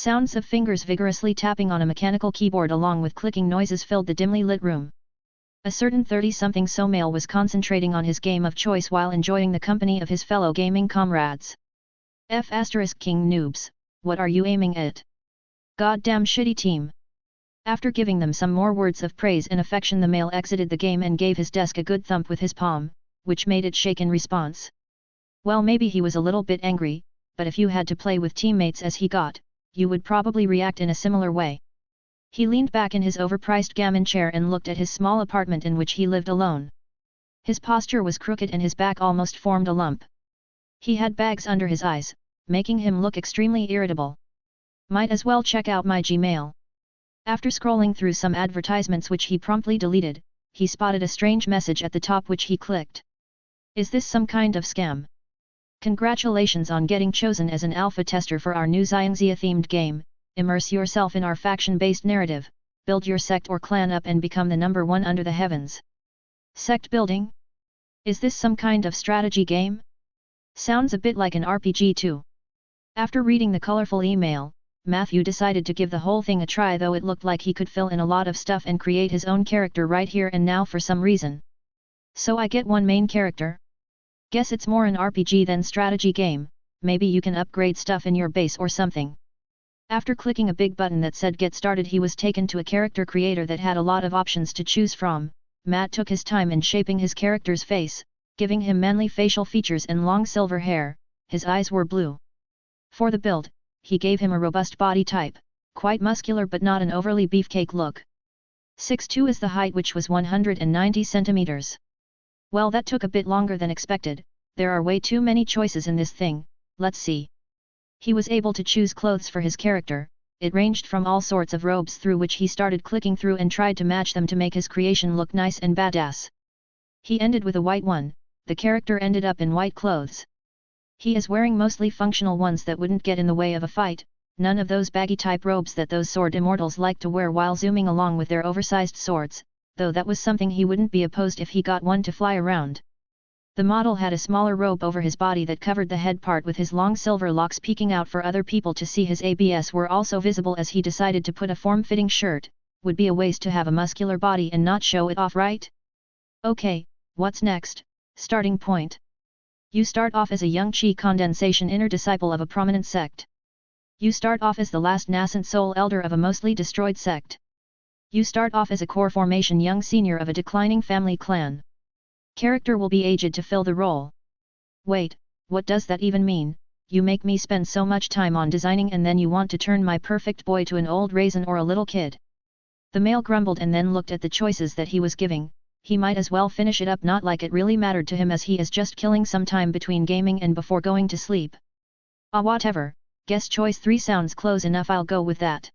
Sounds of fingers vigorously tapping on a mechanical keyboard along with clicking noises filled the dimly lit room. A certain 30-something male was concentrating on his game of choice while enjoying the company of his fellow gaming comrades. King noobs, what are you aiming at? Goddamn shitty team. After giving them some more words of praise and affection, the male exited the game and gave his desk a good thump with his palm, which made it shake in response. Well, maybe he was a little bit angry, but if you had to play with teammates as he got, you would probably react in a similar way. He leaned back in his overpriced gammon chair and looked at his small apartment in which he lived alone. His posture was crooked and his back almost formed a lump. He had bags under his eyes, making him look extremely irritable. Might as well check out my Gmail. After scrolling through some advertisements which he promptly deleted, he spotted a strange message at the top which he clicked. Is this some kind of scam? Congratulations on getting chosen as an alpha tester for our new Xiangxia-themed game. Immerse yourself in our faction-based narrative, build your sect or clan up and become the #1 under the heavens. Sect building? Is this some kind of strategy game? Sounds a bit like an RPG too. After reading the colorful email, Matthew decided to give the whole thing a try, though it looked like he could fill in a lot of stuff and create his own character right here and now for some reason. So I get one main character? Guess it's more an RPG than strategy game, maybe you can upgrade stuff in your base or something. After clicking a big button that said Get Started, he was taken to a character creator that had a lot of options to choose from. Matt took his time in shaping his character's face, giving him manly facial features and long silver hair. His eyes were blue. For the build, he gave him a robust body type, quite muscular but not an overly beefcake look. 6'2" is the height, which was 190 centimeters. Well, that took a bit longer than expected. There are way too many choices in this thing. Let's see. He was able to choose clothes for his character. It ranged from all sorts of robes, through which he started clicking through and tried to match them to make his creation look nice and badass. He ended with a white one. The character ended up in white clothes. He is wearing mostly functional ones that wouldn't get in the way of a fight, none of those baggy type robes that those sword immortals like to wear while zooming along with their oversized swords, though that was something he wouldn't be opposed if he got one to fly around. The model had a smaller robe over his body that covered the head part, with his long silver locks peeking out for other people to see. His abs were also visible as he decided to put a form-fitting shirt. Would be a waste to have a muscular body and not show it off, right? Okay, what's next? Starting point. You start off as a young chi condensation inner disciple of a prominent sect. You start off as the last nascent soul elder of a mostly destroyed sect. You start off as a core formation young senior of a declining family clan. Character will be aged to fill the role. Wait, what does that even mean? You make me spend so much time on designing and then you want to turn my perfect boy to an old raisin or a little kid? The male grumbled and then looked at the choices that he was giving. He might as well finish it up, not like it really mattered to him, as he is just killing some time between gaming and before going to sleep. Whatever, guess choice 3 sounds close enough, I'll go with that.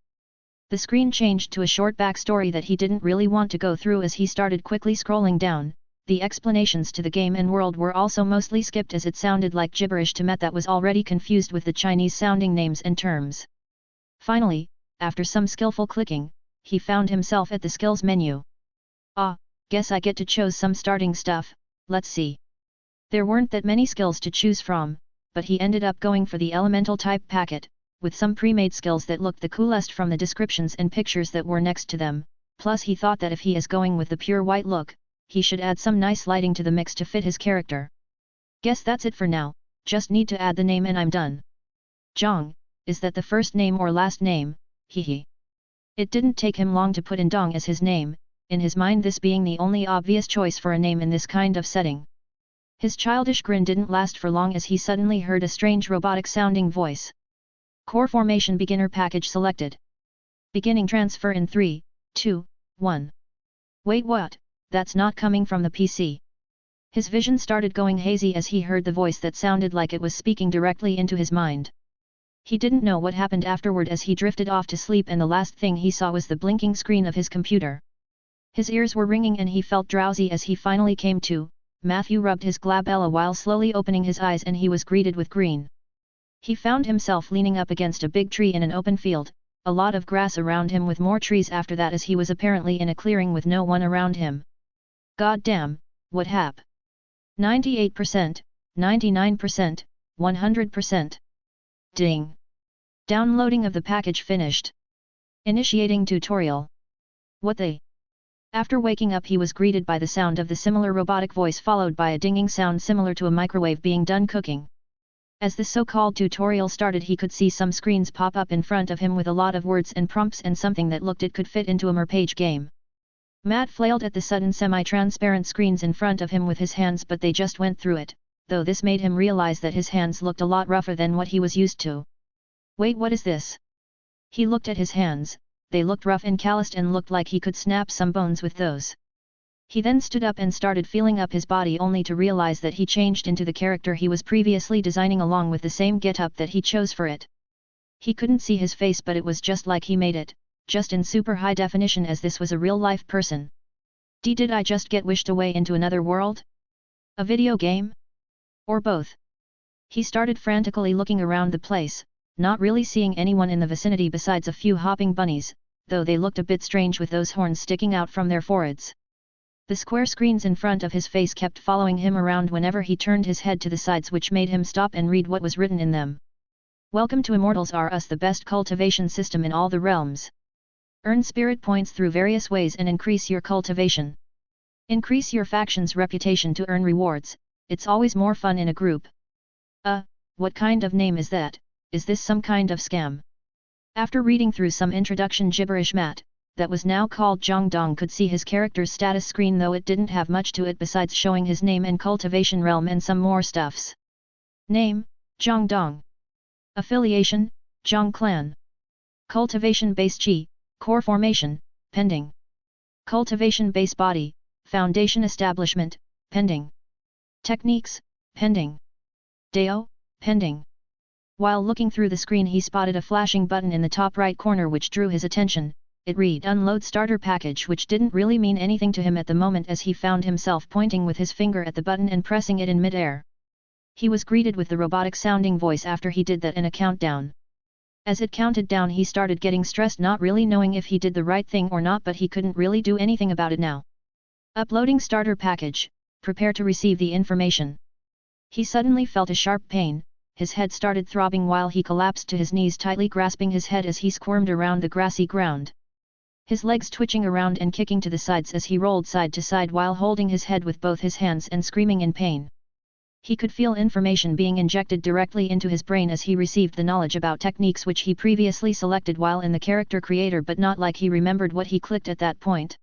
The screen changed to a short backstory that he didn't really want to go through as he started quickly scrolling down. The explanations to the game and world were also mostly skipped as it sounded like gibberish to Matt that was already confused with the Chinese-sounding names and terms. Finally, after some skillful clicking, he found himself at the skills menu. Guess I get to choose some starting stuff. Let's see. There weren't that many skills to choose from, but he ended up going for the elemental type packet, with some pre-made skills that looked the coolest from the descriptions and pictures that were next to them. Plus he thought that if he is going with the pure white look, he should add some nice lighting to the mix to fit his character. Guess that's it for now, just need to add the name and I'm done. Zhang, is that the first name or last name? Hehe. It didn't take him long to put in Dong as his name, in his mind this being the only obvious choice for a name in this kind of setting. His childish grin didn't last for long as he suddenly heard a strange robotic-sounding voice. Core Formation Beginner Package selected. Beginning transfer in 3, 2, 1. Wait, what? That's not coming from the PC. His vision started going hazy as he heard the voice that sounded like it was speaking directly into his mind. He didn't know what happened afterward as he drifted off to sleep, and the last thing he saw was the blinking screen of his computer. His ears were ringing and he felt drowsy as he finally came to. Matthew rubbed his glabella while slowly opening his eyes and he was greeted with green. He found himself leaning up against a big tree in an open field, a lot of grass around him with more trees after that, as he was apparently in a clearing with no one around him. God damn, what hap? 98%, 99%, 100%. Ding. Downloading of the package finished. Initiating tutorial. What the? After waking up he was greeted by the sound of the similar robotic voice followed by a dinging sound similar to a microwave being done cooking. As the so-called tutorial started he could see some screens pop up in front of him with a lot of words and prompts and something that looked it could fit into a merpage game. Matt flailed at the sudden semi-transparent screens in front of him with his hands but they just went through it, though this made him realize that his hands looked a lot rougher than what he was used to. Wait, what is this? He looked at his hands, they looked rough and calloused and looked like he could snap some bones with those. He then stood up and started feeling up his body only to realize that he changed into the character he was previously designing along with the same get-up that he chose for it. He couldn't see his face but it was just like he made it, just in super high definition as this was a real-life person. Did I just get wished away into another world? A video game? Or both? He started frantically looking around the place, not really seeing anyone in the vicinity besides a few hopping bunnies, though they looked a bit strange with those horns sticking out from their foreheads. The square screens in front of his face kept following him around whenever he turned his head to the sides which made him stop and read what was written in them. Welcome to Immortals R Us, the best cultivation system in all the realms. Earn spirit points through various ways and increase your cultivation. Increase your faction's reputation to earn rewards, it's always more fun in a group. What kind of name is that? Is this some kind of scam? After reading through some introduction gibberish Matt, that was now called Zhongdong, could see his character's status screen though it didn't have much to it besides showing his name and cultivation realm and some more stuffs. Name, Zhongdong. Affiliation, Zhong Clan. Cultivation base Qi, core formation, pending. Cultivation base body, foundation establishment, pending. Techniques, pending. Dao, pending. While looking through the screen he spotted a flashing button in the top right corner which drew his attention. It read Unload Starter Package, which didn't really mean anything to him at the moment as he found himself pointing with his finger at the button and pressing it in mid-air. He was greeted with the robotic-sounding voice after he did that in a countdown. As it counted down he started getting stressed, not really knowing if he did the right thing or not, but he couldn't really do anything about it now. Uploading Starter Package, prepare to receive the information. He suddenly felt a sharp pain, his head started throbbing while he collapsed to his knees, tightly grasping his head as he squirmed around the grassy ground. His legs twitching around and kicking to the sides as he rolled side to side while holding his head with both his hands and screaming in pain. He could feel information being injected directly into his brain as he received the knowledge about techniques which he previously selected while in the character creator, but not like he remembered what he clicked at that point.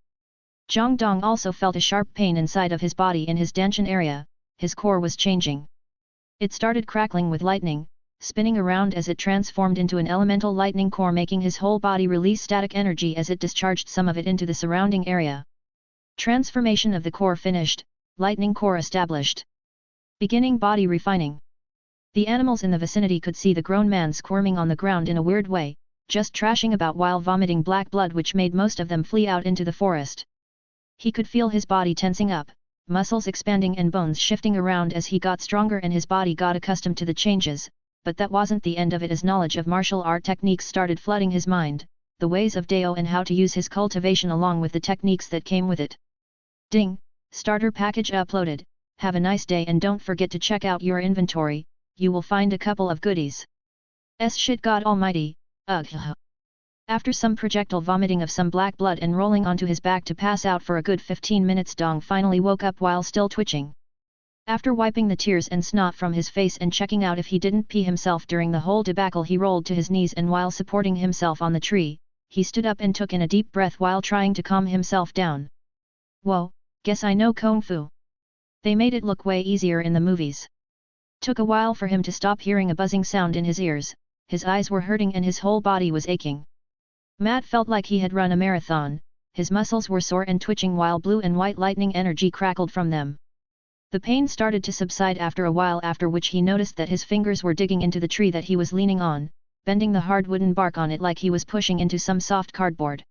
Zhongdong also felt a sharp pain inside of his body in his Danshan area, his core was changing. It started crackling with lightning, spinning around as it transformed into an elemental lightning core, making his whole body release static energy as it discharged some of it into the surrounding area. Transformation of the core finished, lightning core established. Beginning body refining. The animals in the vicinity could see the grown man squirming on the ground in a weird way, just trashing about while vomiting black blood, which made most of them flee out into the forest. He could feel his body tensing up, muscles expanding and bones shifting around as he got stronger and his body got accustomed to the changes. But that wasn't the end of it as knowledge of martial art techniques started flooding his mind, the ways of Dao and how to use his cultivation along with the techniques that came with it. Ding! Starter package uploaded. Have a nice day and don't forget to check out your inventory, you will find a couple of goodies. Shit God Almighty, ugh. After some projectile vomiting of some black blood and rolling onto his back to pass out for a good 15 minutes, Dong finally woke up while still twitching. After wiping the tears and snot from his face and checking out if he didn't pee himself during the whole debacle, he rolled to his knees and while supporting himself on the tree, he stood up and took in a deep breath while trying to calm himself down. Whoa, guess I know Kung Fu. They made it look way easier in the movies. Took a while for him to stop hearing a buzzing sound in his ears, his eyes were hurting and his whole body was aching. Matt felt like he had run a marathon, his muscles were sore and twitching while blue and white lightning energy crackled from them. The pain started to subside after a while, after which he noticed that his fingers were digging into the tree that he was leaning on, bending the hard wooden bark on it like he was pushing into some soft cardboard.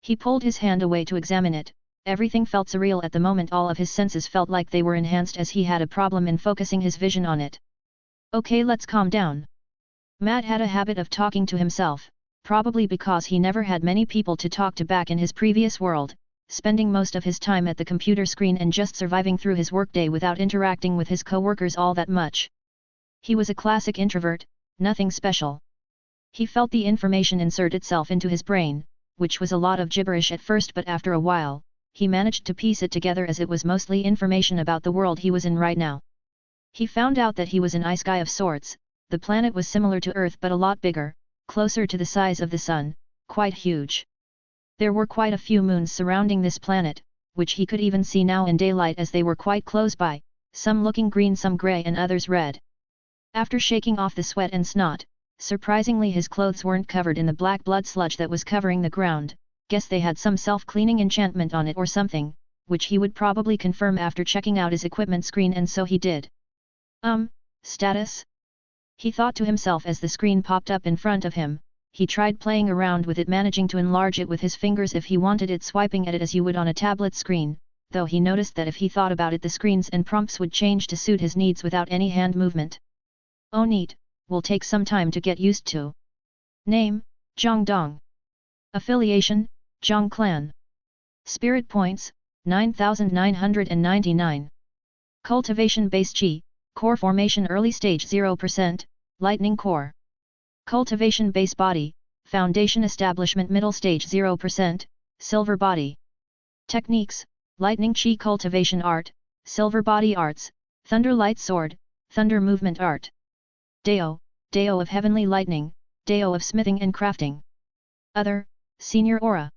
He pulled his hand away to examine it, everything felt surreal at the moment, all of his senses felt like they were enhanced as he had a problem in focusing his vision on it. Okay, let's calm down. Matt had a habit of talking to himself, probably because he never had many people to talk to back in his previous world, spending most of his time at the computer screen and just surviving through his workday without interacting with his co-workers all that much. He was a classic introvert, nothing special. He felt the information insert itself into his brain, which was a lot of gibberish at first, but after a while, he managed to piece it together as it was mostly information about the world he was in right now. He found out that he was in ice sky of sorts. The planet was similar to Earth but a lot bigger, closer to the size of the Sun, quite huge. There were quite a few moons surrounding this planet, which he could even see now in daylight as they were quite close by, some looking green, some grey and others red. After shaking off the sweat and snot, surprisingly his clothes weren't covered in the black blood sludge that was covering the ground. Guess they had some self-cleaning enchantment on it or something, which he would probably confirm after checking out his equipment screen, and so he did. Status? He thought to himself as the screen popped up in front of him. He tried playing around with it, managing to enlarge it with his fingers if he wanted it, swiping at it as you would on a tablet screen, though he noticed that if he thought about it the screens and prompts would change to suit his needs without any hand movement. Oh neat, will take some time to get used to. Name, Zhang Dong. Affiliation, Zhang Clan. Spirit points, 9,999. Cultivation base Qi, core formation early stage 0%, lightning core. Cultivation base body, foundation establishment middle stage 0%, silver body. Techniques, lightning Qi cultivation art, silver body arts, thunder light sword, thunder movement art. Dao, Dao of heavenly lightning, Dao of smithing and crafting. Other, senior aura.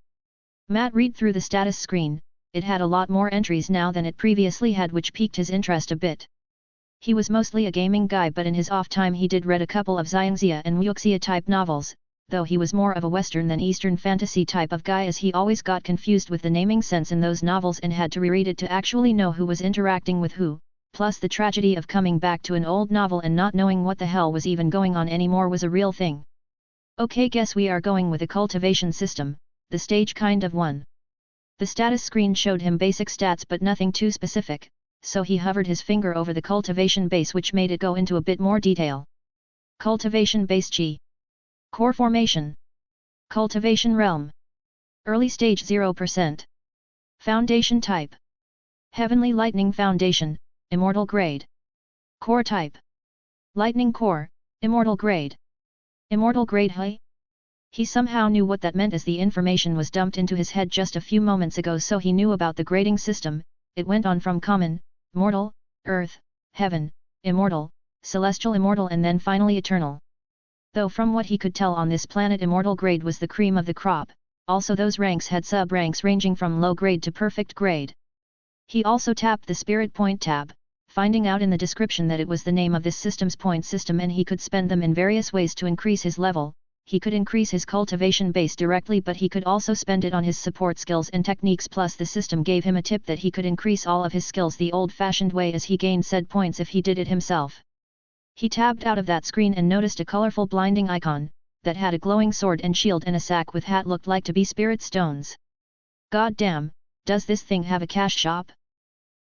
Matt read through the status screen. It had a lot more entries now than it previously had, which piqued his interest a bit. He was mostly a gaming guy, but in his off time he did read a couple of Xiangxia and Wuxia type novels, though he was more of a Western than Eastern fantasy type of guy, as he always got confused with the naming sense in those novels and had to reread it to actually know who was interacting with who, plus the tragedy of coming back to an old novel and not knowing what the hell was even going on anymore was a real thing. Okay, guess we are going with a cultivation system, the stage kind of one. The status screen showed him basic stats but nothing too specific, so he hovered his finger over the cultivation base, which made it go into a bit more detail. Cultivation base Qi. Core formation. Cultivation realm. Early stage 0%. Foundation type. Heavenly lightning foundation, immortal grade. Core type. Lightning core, immortal grade. Immortal grade high? He somehow knew what that meant as the information was dumped into his head just a few moments ago, so he knew about the grading system. It went on from common, mortal, earth, heaven, immortal, celestial immortal, and then finally eternal. Though from what he could tell on this planet, immortal grade was the cream of the crop. Also those ranks had sub-ranks ranging from low grade to perfect grade. He also tapped the spirit point tab, finding out in the description that it was the name of this system's point system, and he could spend them in various ways to increase his level. He could increase his cultivation base directly, but he could also spend it on his support skills and techniques, plus the system gave him a tip that he could increase all of his skills the old-fashioned way, as he gained said points if he did it himself. He tabbed out of that screen and noticed a colorful blinding icon, that had a glowing sword and shield and a sack with hat looked like to be spirit stones. God damn, does this thing have a cash shop?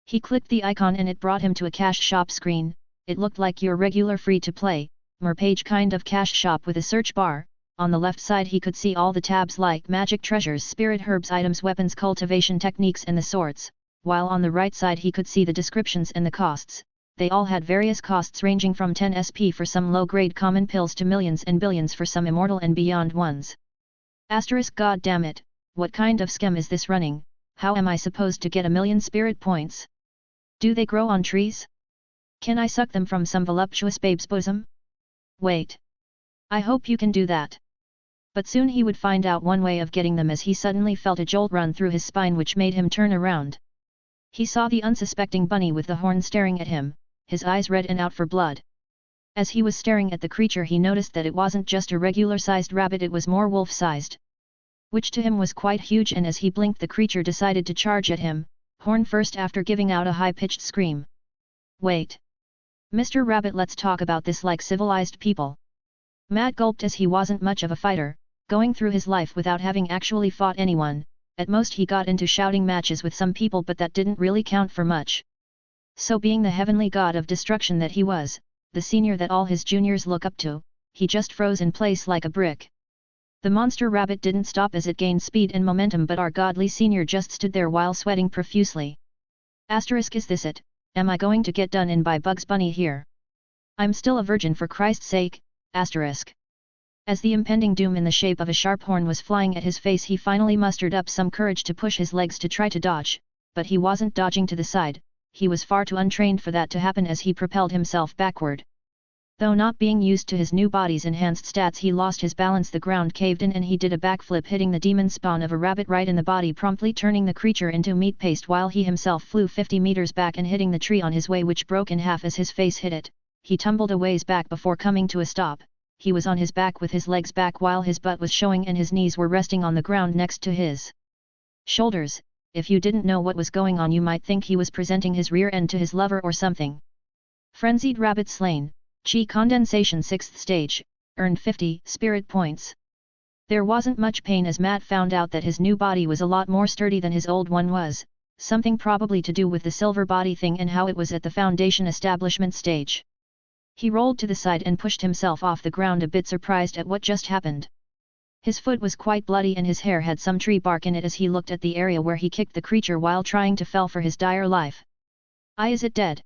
He clicked the icon and it brought him to a cash shop screen. It looked like your regular free-to-play, merpage kind of cash shop with a search bar. On the left side he could see all the tabs like magic treasures, spirit herbs, items, weapons, cultivation techniques and the sorts, while on the right side he could see the descriptions and the costs. They all had various costs ranging from 10 SP for some low-grade common pills to millions and billions for some immortal and beyond ones. Asterisk, god damn it, what kind of scam is this running? How am I supposed to get 1,000,000 spirit points? Do they grow on trees? Can I suck them from some voluptuous babe's bosom? Wait. I hope you can do that. But soon he would find out one way of getting them, as he suddenly felt a jolt run through his spine which made him turn around. He saw the unsuspecting bunny with the horn staring at him, his eyes red and out for blood. As he was staring at the creature he noticed that it wasn't just a regular-sized rabbit, it was more wolf-sized. Which to him was quite huge, and as he blinked the creature decided to charge at him, horn first, after giving out a high-pitched scream. Wait. Mr. Rabbit, let's talk about this like civilized people. Matt gulped, as he wasn't much of a fighter, going through his life without having actually fought anyone. At most he got into shouting matches with some people, but that didn't really count for much. So being the heavenly god of destruction that he was, the senior that all his juniors look up to, he just froze in place like a brick. The monster rabbit didn't stop as it gained speed and momentum, but our godly senior just stood there while sweating profusely. Asterisk, is this it? Am I going to get done in by Bugs Bunny here? I'm still a virgin, for Christ's sake, asterisk. As the impending doom in the shape of a sharp horn was flying at his face, he finally mustered up some courage to push his legs to try to dodge, but he wasn't dodging to the side, he was far too untrained for that to happen as he propelled himself backward. Though not being used to his new body's enhanced stats, he lost his balance, the ground caved in and he did a backflip, hitting the demon spawn of a rabbit right in the body, promptly turning the creature into meat paste, while he himself flew 50 meters back and hitting the tree on his way, which broke in half as his face hit it. He tumbled a ways back before coming to a stop. He was on his back with his legs back while his butt was showing and his knees were resting on the ground next to his shoulders. If you didn't know what was going on, you might think he was presenting his rear end to his lover or something. Frenzied rabbit slain. Chi condensation 6th stage, earned 50 spirit points. There wasn't much pain as Matt found out that his new body was a lot more sturdy than his old one was, something probably to do with the silver body thing and how it was at the foundation establishment stage. He rolled to the side and pushed himself off the ground, a bit surprised at what just happened. His foot was quite bloody and his hair had some tree bark in it as he looked at the area where he kicked the creature while trying to fell for his dire life. Is it dead?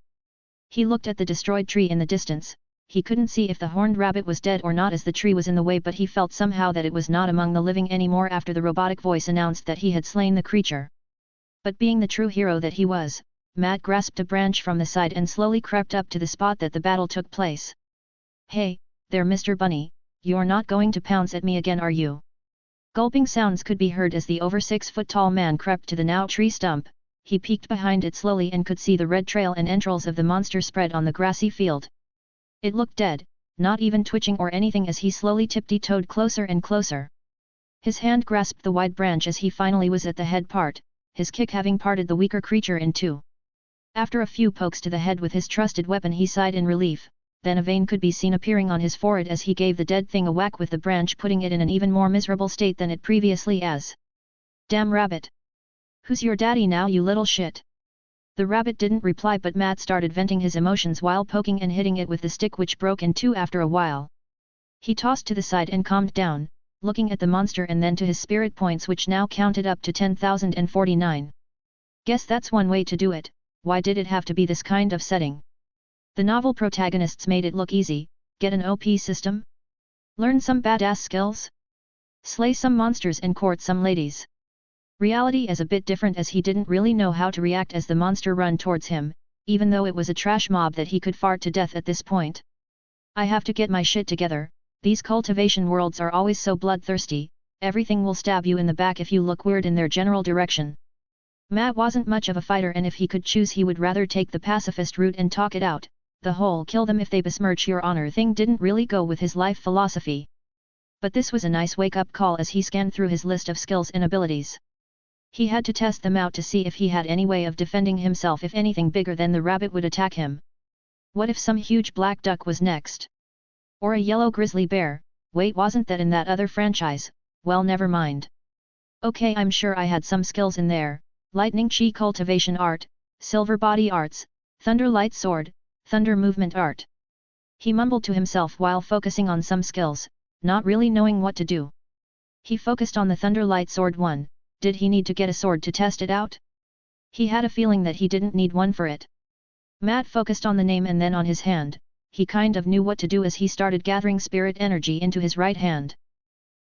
He looked at the destroyed tree in the distance. He couldn't see if the horned rabbit was dead or not as the tree was in the way, but he felt somehow that it was not among the living anymore after the robotic voice announced that he had slain the creature. But being the true hero that he was, Matt grasped a branch from the side and slowly crept up to the spot that the battle took place. "Hey, there Mr. Bunny, you're not going to pounce at me again, are you?" Gulping sounds could be heard as the over 6-foot-tall man crept to the now tree stump. He peeked behind it slowly and could see the red trail and entrails of the monster spread on the grassy field. It looked dead, not even twitching or anything as he slowly tiptoed closer and closer. His hand grasped the wide branch as he finally was at the head part, his kick having parted the weaker creature in two. After a few pokes to the head with his trusted weapon, he sighed in relief, then a vein could be seen appearing on his forehead as he gave the dead thing a whack with the branch, putting it in an even more miserable state than it previously as. "Damn rabbit! Who's your daddy now, you little shit?" The rabbit didn't reply, but Matt started venting his emotions while poking and hitting it with the stick, which broke in two after a while. He tossed to the side and calmed down, looking at the monster and then to his spirit points, which now counted up to 10,049. Guess that's one way to do it. Why did it have to be this kind of setting? The novel protagonists made it look easy. Get an OP system? Learn some badass skills? Slay some monsters and court some ladies? Reality is a bit different, as he didn't really know how to react as the monster run towards him, even though it was a trash mob that he could fart to death at this point. "I have to get my shit together. These cultivation worlds are always so bloodthirsty, everything will stab you in the back if you look weird in their general direction." Matt wasn't much of a fighter, and if he could choose he would rather take the pacifist route and talk it out. The whole "kill them if they besmirch your honor" thing didn't really go with his life philosophy. But this was a nice wake-up call as he scanned through his list of skills and abilities. He had to test them out to see if he had any way of defending himself if anything bigger than the rabbit would attack him. What if some huge black duck was next? Or a yellow grizzly bear? Wait, wasn't that in that other franchise? Well, never mind. Okay, I'm sure I had some skills in there. Lightning Chi cultivation art, silver body arts, thunder light sword, thunder movement art. He mumbled to himself while focusing on some skills, not really knowing what to do. He focused on the thunder light sword one. Did he need to get a sword to test it out? He had a feeling that he didn't need one for it. Matt focused on the name and then on his hand. He kind of knew what to do as he started gathering spirit energy into his right hand.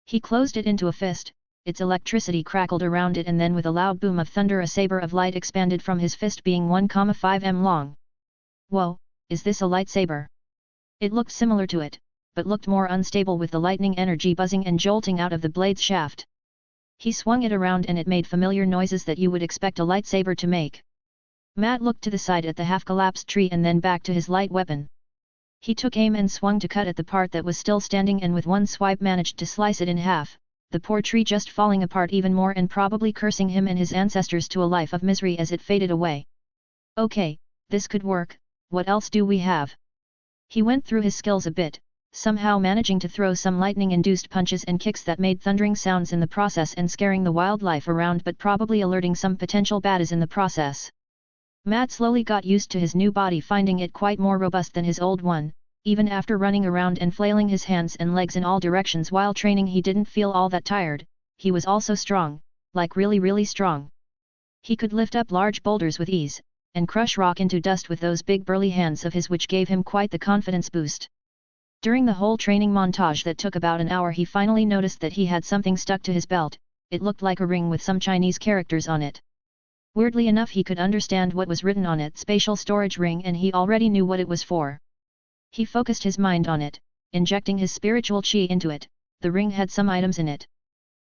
He closed it into a fist, its electricity crackled around it, and then with a loud boom of thunder a saber of light expanded from his fist, being 1,5 m long. Whoa, is this a lightsaber? It looked similar to it, but looked more unstable with the lightning energy buzzing and jolting out of the blade's shaft. He swung it around and it made familiar noises that you would expect a lightsaber to make. Matt looked to the side at the half-collapsed tree and then back to his light weapon. He took aim and swung to cut at the part that was still standing, and with one swipe managed to slice it in half, the poor tree just falling apart even more and probably cursing him and his ancestors to a life of misery as it faded away. Okay, this could work. What else do we have? He went through his skills a bit, somehow managing to throw some lightning-induced punches and kicks that made thundering sounds in the process and scaring the wildlife around, but probably alerting some potential baddies in the process. Matt slowly got used to his new body, finding it quite more robust than his old one. Even after running around and flailing his hands and legs in all directions while training, he didn't feel all that tired. He was also strong, like really strong. He could lift up large boulders with ease, and crush rock into dust with those big burly hands of his, which gave him quite the confidence boost. During the whole training montage that took about an hour, he finally noticed that he had something stuck to his belt. It looked like a ring with some Chinese characters on it. Weirdly enough, he could understand what was written on it: spatial storage ring, and he already knew what it was for. He focused his mind on it, injecting his spiritual chi into it. The ring had some items in it.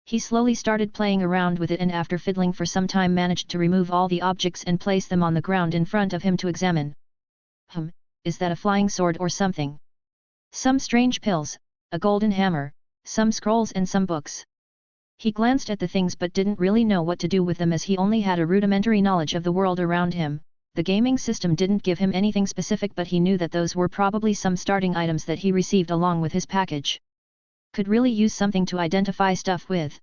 He slowly started playing around with it, and after fiddling for some time managed to remove all the objects and place them on the ground in front of him to examine. Is that a flying sword or something? Some strange pills, a golden hammer, some scrolls and some books. He glanced at the things but didn't really know what to do with them, as he only had a rudimentary knowledge of the world around him. The gaming system didn't give him anything specific, but he knew that those were probably some starting items that he received along with his package. Could really use something to identify stuff with.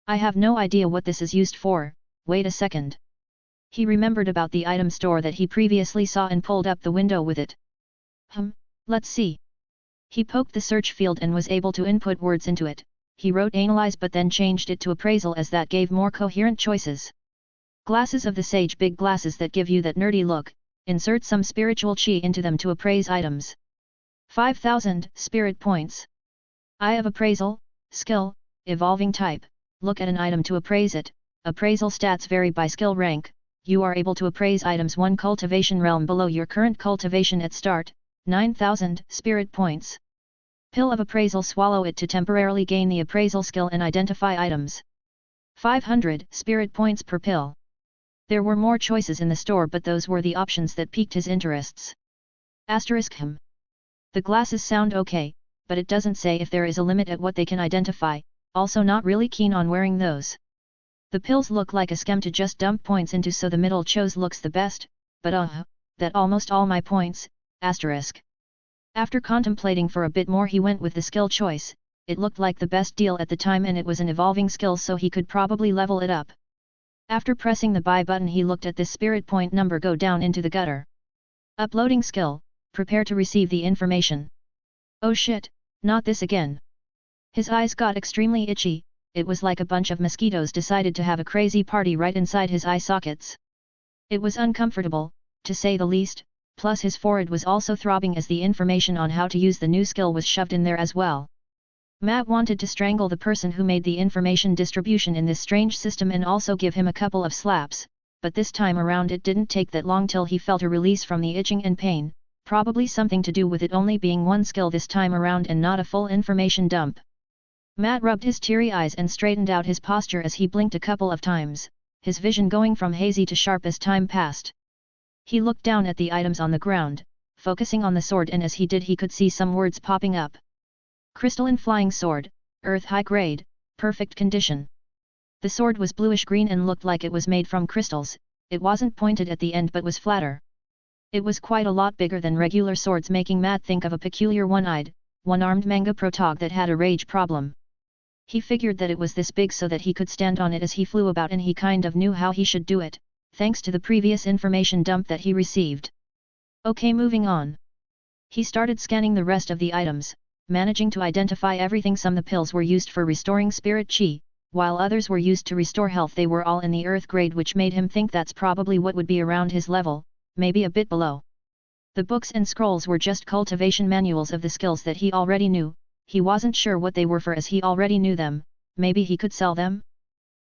I have no idea what this is used for. Wait a second. He remembered about the item store that he previously saw and pulled up the window with it. Let's see. He poked the search field and was able to input words into it. He wrote analyze but then changed it to appraisal, as that gave more coherent choices. Glasses of the sage, big glasses that give you that nerdy look. Insert some spiritual chi into them to appraise items. 5,000 spirit points. Eye of appraisal, skill, evolving type. Look at an item to appraise it. Appraisal stats vary by skill rank. You are able to appraise items 1 cultivation realm below your current cultivation at start. 9,000 spirit points. Pill of appraisal, swallow it to temporarily gain the appraisal skill and identify items. 500 spirit points per pill. There were more choices in the store, but those were the options that piqued his interests. **. The glasses sound okay, but it doesn't say if there is a limit at what they can identify. Also not really keen on wearing those. The pills look like a scam to just dump points into, so the middle chose looks the best, but that almost all my points. **. After contemplating for a bit more, he went with the skill choice. It looked like the best deal at the time, and it was an evolving skill, so he could probably level it up. After pressing the buy button, he looked at this spirit point number go down into the gutter. Uploading skill, prepare to receive the information. Oh shit, not this again. His eyes got extremely itchy. It was like a bunch of mosquitoes decided to have a crazy party right inside his eye sockets. It was uncomfortable, to say the least. Plus his forehead was also throbbing as the information on how to use the new skill was shoved in there as well. Matt wanted to strangle the person who made the information distribution in this strange system and also give him a couple of slaps, but this time around it didn't take that long till he felt a release from the itching and pain, probably something to do with it only being one skill this time around and not a full information dump. Matt rubbed his teary eyes and straightened out his posture as he blinked a couple of times, his vision going from hazy to sharp as time passed. He looked down at the items on the ground, focusing on the sword, and as he did he could see some words popping up. Crystalline flying sword, earth high grade, perfect condition. The sword was bluish green and looked like it was made from crystals. It wasn't pointed at the end but was flatter. It was quite a lot bigger than regular swords, making Matt think of a peculiar one-eyed, one-armed manga protog that had a rage problem. He figured that it was this big so that he could stand on it as he flew about, and he kind of knew how he should do it, thanks to the previous information dump that he received. Okay, moving on. He started scanning the rest of the items, managing to identify everything. Some the pills were used for restoring spirit chi, while others were used to restore health. They were all in the earth grade, which made him think that's probably what would be around his level, maybe a bit below. The books and scrolls were just cultivation manuals of the skills that he already knew. He wasn't sure what they were for, as he already knew them. Maybe he could sell them?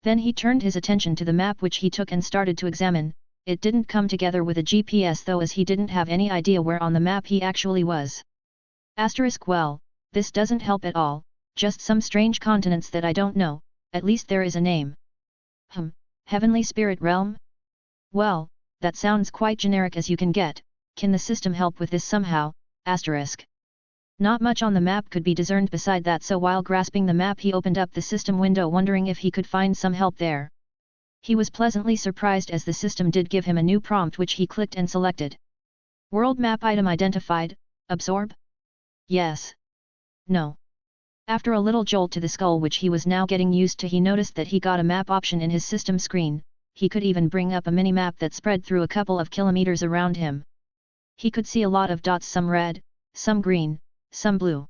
Then he turned his attention to the map, which he took and started to examine. It didn't come together with a GPS though, as he didn't have any idea where on the map he actually was. Well, this doesn't help at all, just some strange continents that I don't know. At least there is a name. Heavenly Spirit Realm? Well, that sounds quite generic as you can get. Can the system help with this somehow? Not much on the map could be discerned beside that, so while grasping the map he opened up the system window, wondering if he could find some help there. He was pleasantly surprised as the system did give him a new prompt, which he clicked and selected. World map item identified. Absorb? Yes. No. After a little jolt to the skull, which he was now getting used to, he noticed that he got a map option in his system screen. He could even bring up a mini-map that spread through a couple of kilometers around him. He could see a lot of dots, some red, some green, some blue.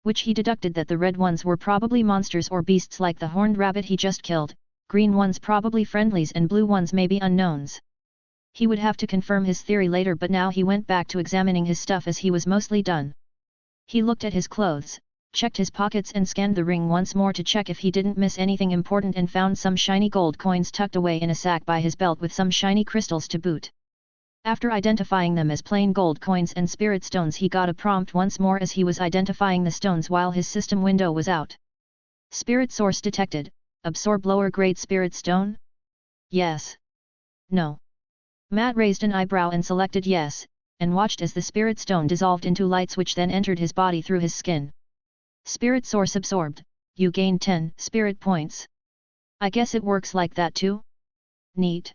Which he deducted that the red ones were probably monsters or beasts like the horned rabbit he just killed, green ones probably friendlies, and blue ones maybe unknowns. He would have to confirm his theory later, but now he went back to examining his stuff as he was mostly done. He looked at his clothes, checked his pockets and scanned the ring once more to check if he didn't miss anything important and found some shiny gold coins tucked away in a sack by his belt with some shiny crystals to boot. After identifying them as plain gold coins and spirit stones, he got a prompt once more as he was identifying the stones while his system window was out. Spirit source detected. Absorb lower grade spirit stone? Yes. No. Matt raised an eyebrow and selected yes, and watched as the spirit stone dissolved into lights which then entered his body through his skin. Spirit source absorbed. You gain 10 spirit points. I guess it works like that too? Neat.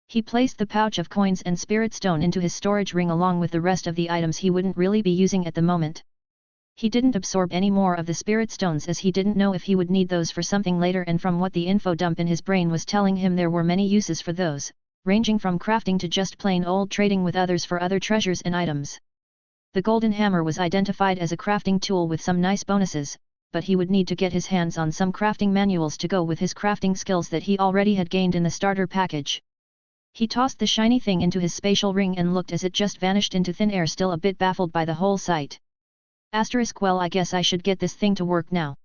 He placed the pouch of coins and spirit stone into his storage ring along with the rest of the items he wouldn't really be using at the moment. He didn't absorb any more of the spirit stones as he didn't know if he would need those for something later, and from what the info dump in his brain was telling him, there were many uses for those, ranging from crafting to just plain old trading with others for other treasures and items. The golden hammer was identified as a crafting tool with some nice bonuses, but he would need to get his hands on some crafting manuals to go with his crafting skills that he already had gained in the starter package. He tossed the shiny thing into his spatial ring and looked as it just vanished into thin air, still a bit baffled by the whole sight. Well, I guess I should get this thing to work now.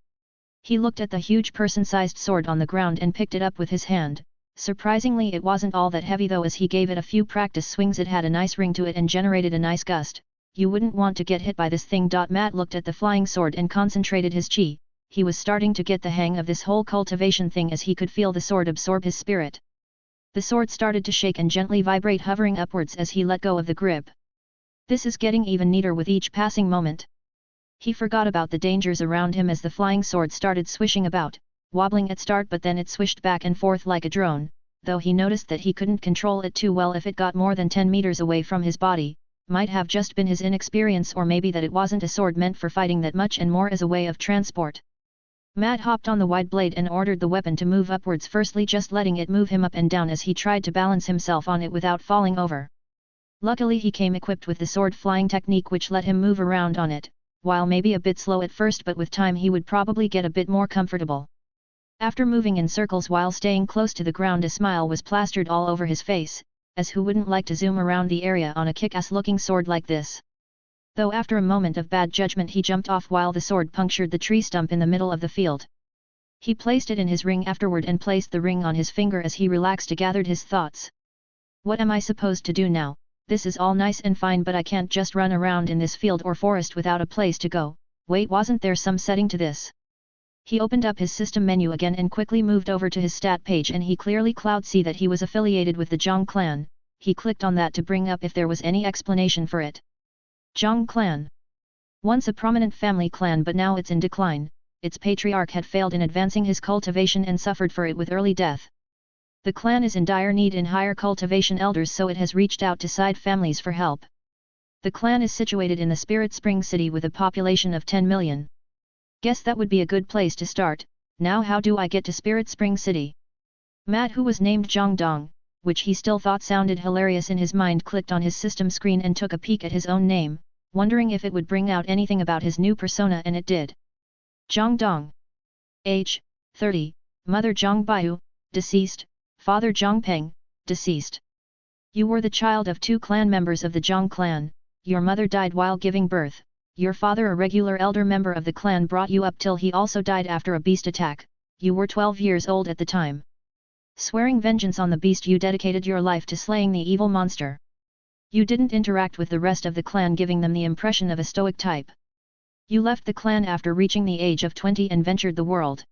He looked at the huge person-sized sword on the ground and picked it up with his hand. Surprisingly, it wasn't all that heavy though. As he gave it a few practice swings, it had a nice ring to it and generated a nice gust. You wouldn't want to get hit by this thing. Matt looked at the flying sword and concentrated his chi. He was starting to get the hang of this whole cultivation thing as he could feel the sword absorb his spirit. The sword started to shake and gently vibrate, hovering upwards as he let go of the grip. This is getting even neater with each passing moment. He forgot about the dangers around him as the flying sword started swishing about, wobbling at start, but then it swished back and forth like a drone, though he noticed that he couldn't control it too well if it got more than 10 meters away from his body. Might have just been his inexperience, or maybe that it wasn't a sword meant for fighting that much and more as a way of transport. Matt hopped on the wide blade and ordered the weapon to move upwards, firstly just letting it move him up and down as he tried to balance himself on it without falling over. Luckily he came equipped with the sword flying technique, which let him move around on it, while maybe a bit slow at first, but with time he would probably get a bit more comfortable. After moving in circles while staying close to the ground, a smile was plastered all over his face, as who wouldn't like to zoom around the area on a kick-ass looking sword like this. Though after a moment of bad judgment he jumped off while the sword punctured the tree stump in the middle of the field. He placed it in his ring afterward and placed the ring on his finger as he relaxed, gathered his thoughts. What am I supposed to do now? This is all nice and fine, but I can't just run around in this field or forest without a place to go. Wait, wasn't there some setting to this? He opened up his system menu again and quickly moved over to his stat page, and he clearly see that he was affiliated with the Zhang clan. He clicked on that to bring up if there was any explanation for it. Zhang clan. Once a prominent family clan, but now it's in decline. Its patriarch had failed in advancing his cultivation and suffered for it with early death. The clan is in dire need in higher cultivation elders, so it has reached out to side families for help. The clan is situated in the Spirit Spring City with a population of 10 million. Guess that would be a good place to start. Now how do I get to Spirit Spring City? Matt, who was named Zhang Dong, which he still thought sounded hilarious in his mind, clicked on his system screen and took a peek at his own name, wondering if it would bring out anything about his new persona, and it did. Zhang Dong. Age, 30, Mother Zhang Baiyu, deceased, Father Zhang Peng, deceased. You were the child of 2 clan members of the Zhang clan. Your mother died while giving birth. Your father, a regular elder member of the clan, brought you up till he also died after a beast attack. You were 12 years old at the time. Swearing vengeance on the beast, you dedicated your life to slaying the evil monster. You didn't interact with the rest of the clan, giving them the impression of a stoic type. You left the clan after reaching the age of 20 and ventured the world.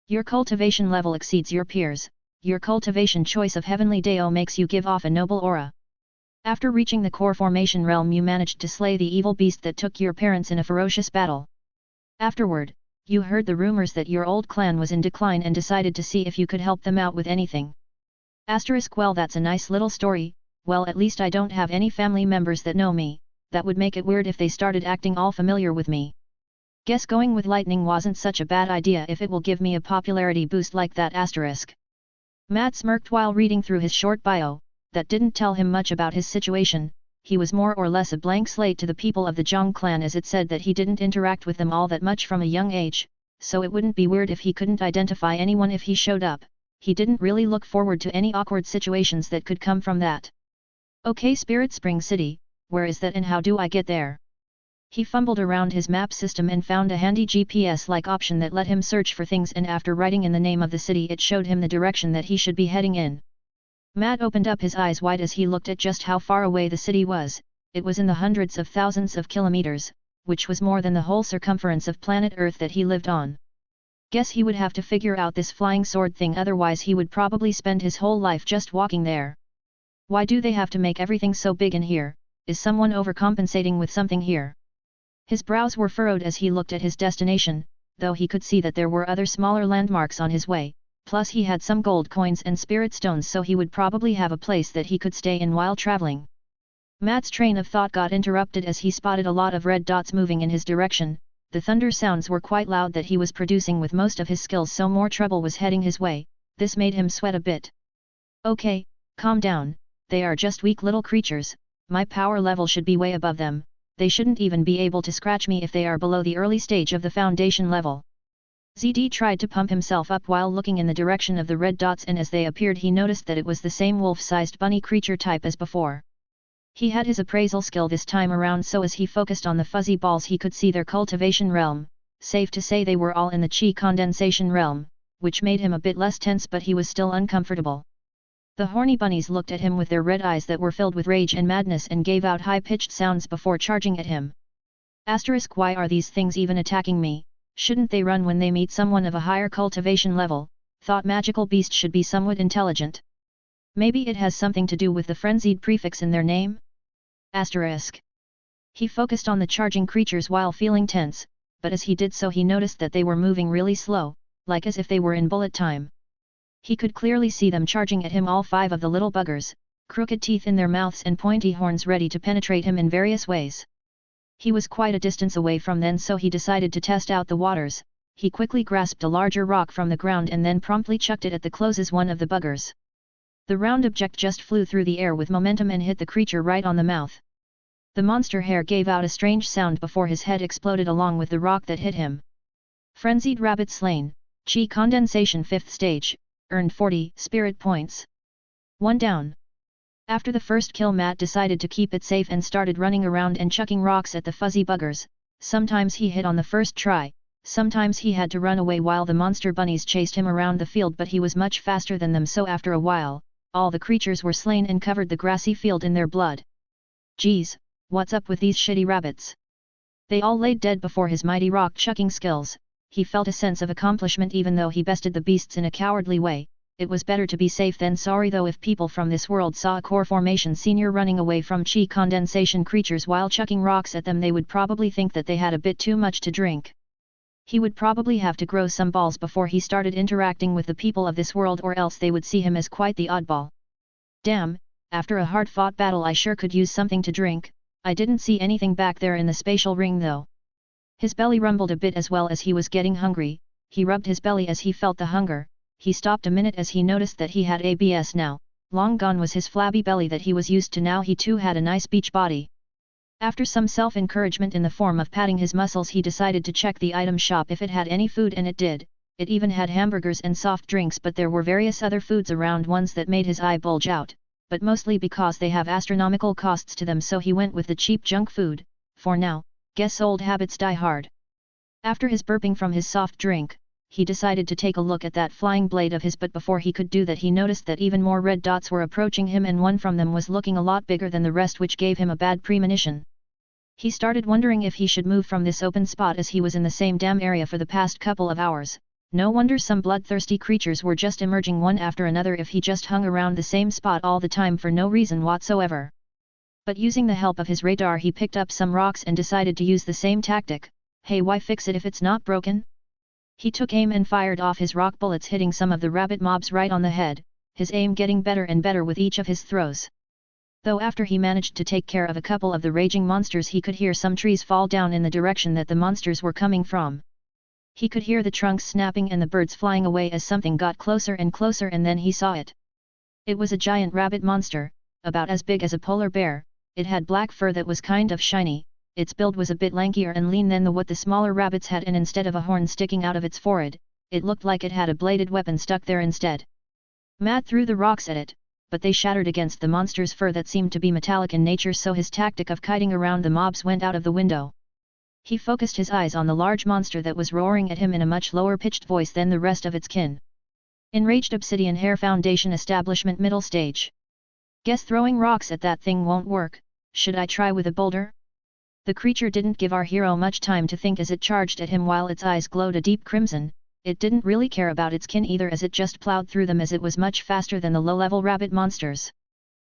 Your cultivation level exceeds your peers. Your cultivation choice of Heavenly Dao makes you give off a noble aura. After reaching the core formation realm, you managed to slay the evil beast that took your parents in a ferocious battle. Afterward, you heard the rumors that your old clan was in decline and decided to see if you could help them out with anything. Well, that's a nice little story. Well, at least I don't have any family members that know me. That would make it weird if they started acting all familiar with me. Guess going with lightning wasn't such a bad idea if it will give me a popularity boost like that. Matt smirked while reading through his short bio. That didn't tell him much about his situation. He was more or less a blank slate to the people of the Zhang clan, as it said that he didn't interact with them all that much from a young age, so it wouldn't be weird if he couldn't identify anyone if he showed up. He didn't really look forward to any awkward situations that could come from that. Okay, Spirit Spring City, where is that and how do I get there? He fumbled around his map system and found a handy GPS-like option that let him search for things, and after writing in the name of the city it showed him the direction that he should be heading in. Matt opened up his eyes wide as he looked at just how far away the city was. It was in the hundreds of thousands of kilometers, which was more than the whole circumference of planet Earth that he lived on. Guess he would have to figure out this flying sword thing, otherwise he would probably spend his whole life just walking there. Why do they have to make everything so big in here? Is someone overcompensating with something here? His brows were furrowed as he looked at his destination, though he could see that there were other smaller landmarks on his way, plus he had some gold coins and spirit stones, so he would probably have a place that he could stay in while traveling. Matt's train of thought got interrupted as he spotted a lot of red dots moving in his direction. The thunder sounds were quite loud that he was producing with most of his skills, so more trouble was heading his way. This made him sweat a bit. Okay, calm down, they are just weak little creatures, my power level should be way above them. They shouldn't even be able to scratch me if they are below the early stage of the foundation level. ZD tried to pump himself up while looking in the direction of the red dots, and as they appeared he noticed that it was the same wolf-sized bunny creature type as before. He had his appraisal skill this time around, so as he focused on the fuzzy balls he could see their cultivation realm. Safe to say they were all in the chi condensation realm, which made him a bit less tense, but he was still uncomfortable. The horny bunnies looked at him with their red eyes that were filled with rage and madness and gave out high-pitched sounds before charging at him. Why are these things even attacking me? Shouldn't they run when they meet someone of a higher cultivation level? Thought magical beast should be somewhat intelligent. Maybe it has something to do with the frenzied prefix in their name? He focused on the charging creatures while feeling tense, but as he did so he noticed that they were moving really slow, like as if they were in bullet time. He could clearly see them charging at him, all 5 of the little buggers, crooked teeth in their mouths and pointy horns ready to penetrate him in various ways. He was quite a distance away from them, so he decided to test out the waters. He quickly grasped a larger rock from the ground and then promptly chucked it at the closest one of the buggers. The round object just flew through the air with momentum and hit the creature right on the mouth. The monster hair gave out a strange sound before his head exploded along with the rock that hit him. Frenzied rabbit slain, chi condensation 5th stage. Earned 40 spirit points. 1 down. After the first kill, Matt decided to keep it safe and started running around and chucking rocks at the fuzzy buggers. Sometimes he hit on the first try, sometimes he had to run away while the monster bunnies chased him around the field, but he was much faster than them, so after a while, all the creatures were slain and covered the grassy field in their blood. Geez, what's up with these shitty rabbits? They all laid dead before his mighty rock-chucking skills. He felt a sense of accomplishment even though he bested the beasts in a cowardly way. It was better to be safe than sorry, though if people from this world saw a core formation senior running away from chi condensation creatures while chucking rocks at them, they would probably think that they had a bit too much to drink. He would probably have to grow some balls before he started interacting with the people of this world, or else they would see him as quite the oddball. Damn, after a hard-fought battle I sure could use something to drink. I didn't see anything back there in the spatial ring though. His belly rumbled a bit as well as he was getting hungry. He rubbed his belly as he felt the hunger. He stopped a minute as he noticed that he had ABS now. Long gone was his flabby belly that he was used to, now he too had a nice beach body. After some self-encouragement in the form of patting his muscles, he decided to check the item shop if it had any food, and it did. It even had hamburgers and soft drinks, but there were various other foods around, ones that made his eye bulge out, but mostly because they have astronomical costs to them, so he went with the cheap junk food. For now, guess old habits die hard. After his burping from his soft drink, he decided to take a look at that flying blade of his, but before he could do that he noticed that even more red dots were approaching him, and one from them was looking a lot bigger than the rest, which gave him a bad premonition. He started wondering if he should move from this open spot, as he was in the same damn area for the past couple of hours. No wonder some bloodthirsty creatures were just emerging one after another if he just hung around the same spot all the time for no reason whatsoever. But using the help of his radar he picked up some rocks and decided to use the same tactic. Hey, why fix it if it's not broken? He took aim and fired off his rock bullets, hitting some of the rabbit mobs right on the head, his aim getting better and better with each of his throws. Though after he managed to take care of a couple of the raging monsters, he could hear some trees fall down in the direction that the monsters were coming from. He could hear the trunks snapping and the birds flying away as something got closer and closer, and then he saw it. It was a giant rabbit monster, about as big as a polar bear. It had black fur that was kind of shiny. Its build was a bit lankier and lean than what the smaller rabbits had, and instead of a horn sticking out of its forehead, it looked like it had a bladed weapon stuck there instead. Matt threw the rocks at it, but they shattered against the monster's fur that seemed to be metallic in nature, so his tactic of kiting around the mobs went out of the window. He focused his eyes on the large monster that was roaring at him in a much lower-pitched voice than the rest of its kin. Enraged Obsidian Hair Foundation Establishment Middle Stage. Guess throwing rocks at that thing won't work, should I try with a boulder? The creature didn't give our hero much time to think as it charged at him while its eyes glowed a deep crimson. It didn't really care about its kin either as it just plowed through them as it was much faster than the low-level rabbit monsters.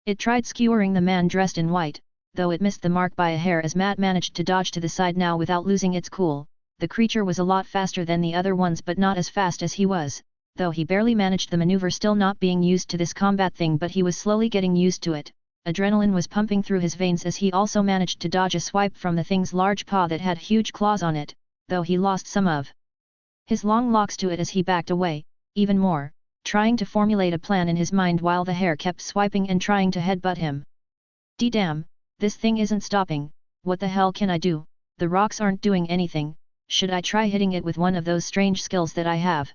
It tried skewering the man dressed in white, though it missed the mark by a hair as Matt managed to dodge to the side now without losing its cool. The creature was a lot faster than the other ones but not as fast as he was, though he barely managed the maneuver still not being used to this combat thing but he was slowly getting used to it. Adrenaline was pumping through his veins as he also managed to dodge a swipe from the thing's large paw that had huge claws on it, though he lost some of his long locks to it as he backed away, even more, trying to formulate a plan in his mind while the hare kept swiping and trying to headbutt him. Damn, this thing isn't stopping, what the hell can I do? The rocks aren't doing anything, should I try hitting it with one of those strange skills that I have?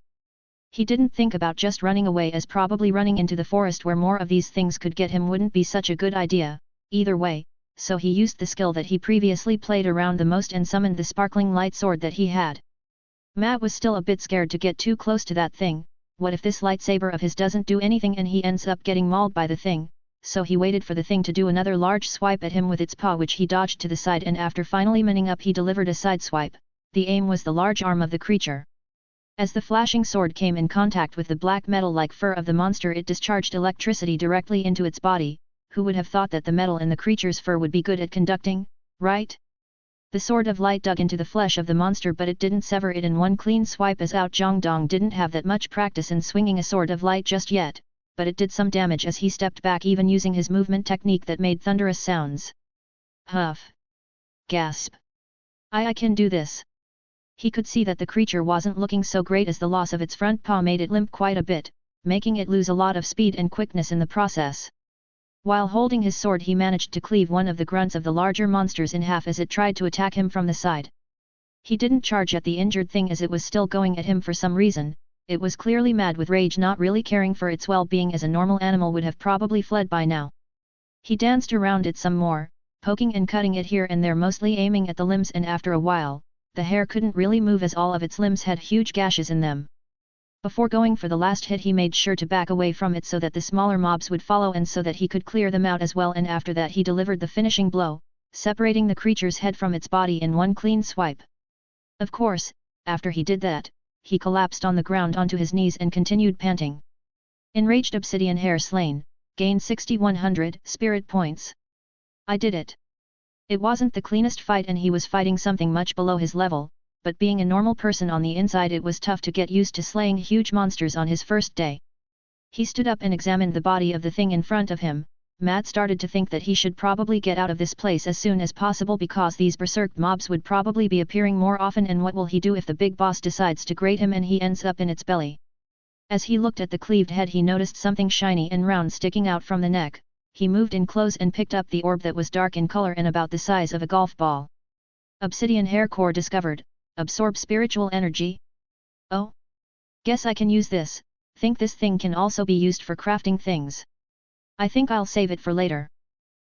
He didn't think about just running away as probably running into the forest where more of these things could get him wouldn't be such a good idea, either way, so he used the skill that he previously played around the most and summoned the sparkling light sword that he had. Matt was still a bit scared to get too close to that thing. What if this lightsaber of his doesn't do anything and he ends up getting mauled by the thing? So he waited for the thing to do another large swipe at him with its paw which he dodged to the side and after finally manning up he delivered a side swipe. The aim was the large arm of the creature. As the flashing sword came in contact with the black metal-like fur of the monster it discharged electricity directly into its body. Who would have thought that the metal in the creature's fur would be good at conducting, right? The sword of light dug into the flesh of the monster but it didn't sever it in one clean swipe as Out Zhongdong didn't have that much practice in swinging a sword of light just yet, but it did some damage as he stepped back even using his movement technique that made thunderous sounds. Huff! Gasp! I can do this! He could see that the creature wasn't looking so great as the loss of its front paw made it limp quite a bit, making it lose a lot of speed and quickness in the process. While holding his sword he managed to cleave one of the grunts of the larger monsters in half as it tried to attack him from the side. He didn't charge at the injured thing as it was still going at him for some reason. It was clearly mad with rage, not really caring for its well-being as a normal animal would have probably fled by now. He danced around it some more, poking and cutting it here and there mostly aiming at the limbs and after a while, the hare couldn't really move as all of its limbs had huge gashes in them. Before going for the last hit he made sure to back away from it so that the smaller mobs would follow and so that he could clear them out as well and after that he delivered the finishing blow, separating the creature's head from its body in one clean swipe. Of course, after he did that, he collapsed on the ground onto his knees and continued panting. Enraged Obsidian Hare slain, gained 6100 spirit points. I did it. It wasn't the cleanest fight and he was fighting something much below his level, but being a normal person on the inside it was tough to get used to slaying huge monsters on his first day. He stood up and examined the body of the thing in front of him. Matt started to think that he should probably get out of this place as soon as possible because these berserk mobs would probably be appearing more often and what will he do if the big boss decides to grate him and he ends up in its belly. As he looked at the cleaved head he noticed something shiny and round sticking out from the neck. He moved in close and picked up the orb that was dark in color and about the size of a golf ball. Obsidian Hair Core discovered. Absorb spiritual energy? Oh? Guess I can use this. Think this thing can also be used for crafting things. I think I'll save it for later.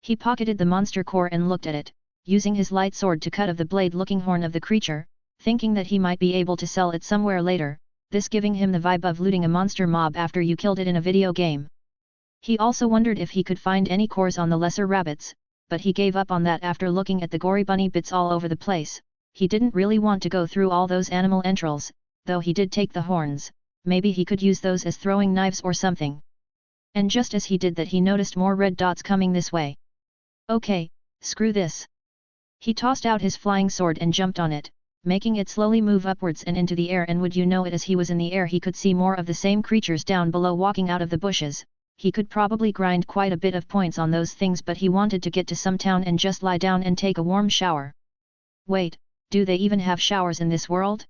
He pocketed the monster core and looked at it, using his light sword to cut of the blade-looking horn of the creature, thinking that he might be able to sell it somewhere later, this giving him the vibe of looting a monster mob after you killed it in a video game. He also wondered if he could find any cores on the lesser rabbits, but he gave up on that after looking at the gory bunny bits all over the place. He didn't really want to go through all those animal entrails, though he did take the horns, maybe he could use those as throwing knives or something. And just as he did that he noticed more red dots coming this way. Okay, screw this. He tossed out his flying sword and jumped on it, making it slowly move upwards and into the air and would you know it as he was in the air he could see more of the same creatures down below walking out of the bushes. He could probably grind quite a bit of points on those things but he wanted to get to some town and just lie down and take a warm shower. Wait. Do they even have showers in this world?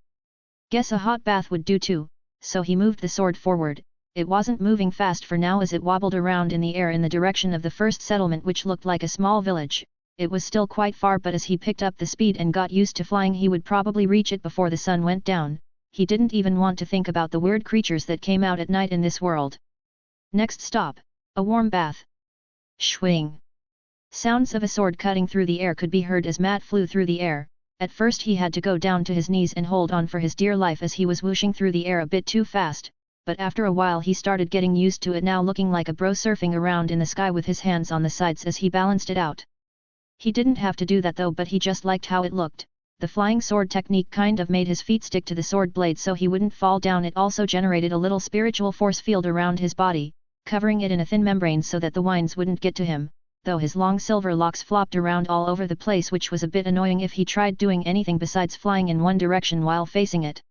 Guess a hot bath would do too, so he moved the sword forward. It wasn't moving fast for now as it wobbled around in the air in the direction of the first settlement which looked like a small village. It was still quite far but as he picked up the speed and got used to flying he would probably reach it before the sun went down. He didn't even want to think about the weird creatures that came out at night in this world. Next stop, a warm bath. Swing! Sounds of a sword cutting through the air could be heard as Matt flew through the air. At first he had to go down to his knees and hold on for his dear life as he was whooshing through the air a bit too fast, but after a while he started getting used to it, now looking like a bro surfing around in the sky with his hands on the sides as he balanced it out. He didn't have to do that though, but he just liked how it looked. The flying sword technique kind of made his feet stick to the sword blade so he wouldn't fall down. It also generated a little spiritual force field around his body, covering it in a thin membrane so that the winds wouldn't get to him, though his long silver locks flopped around all over the place, which was a bit annoying if he tried doing anything besides flying in one direction while facing it.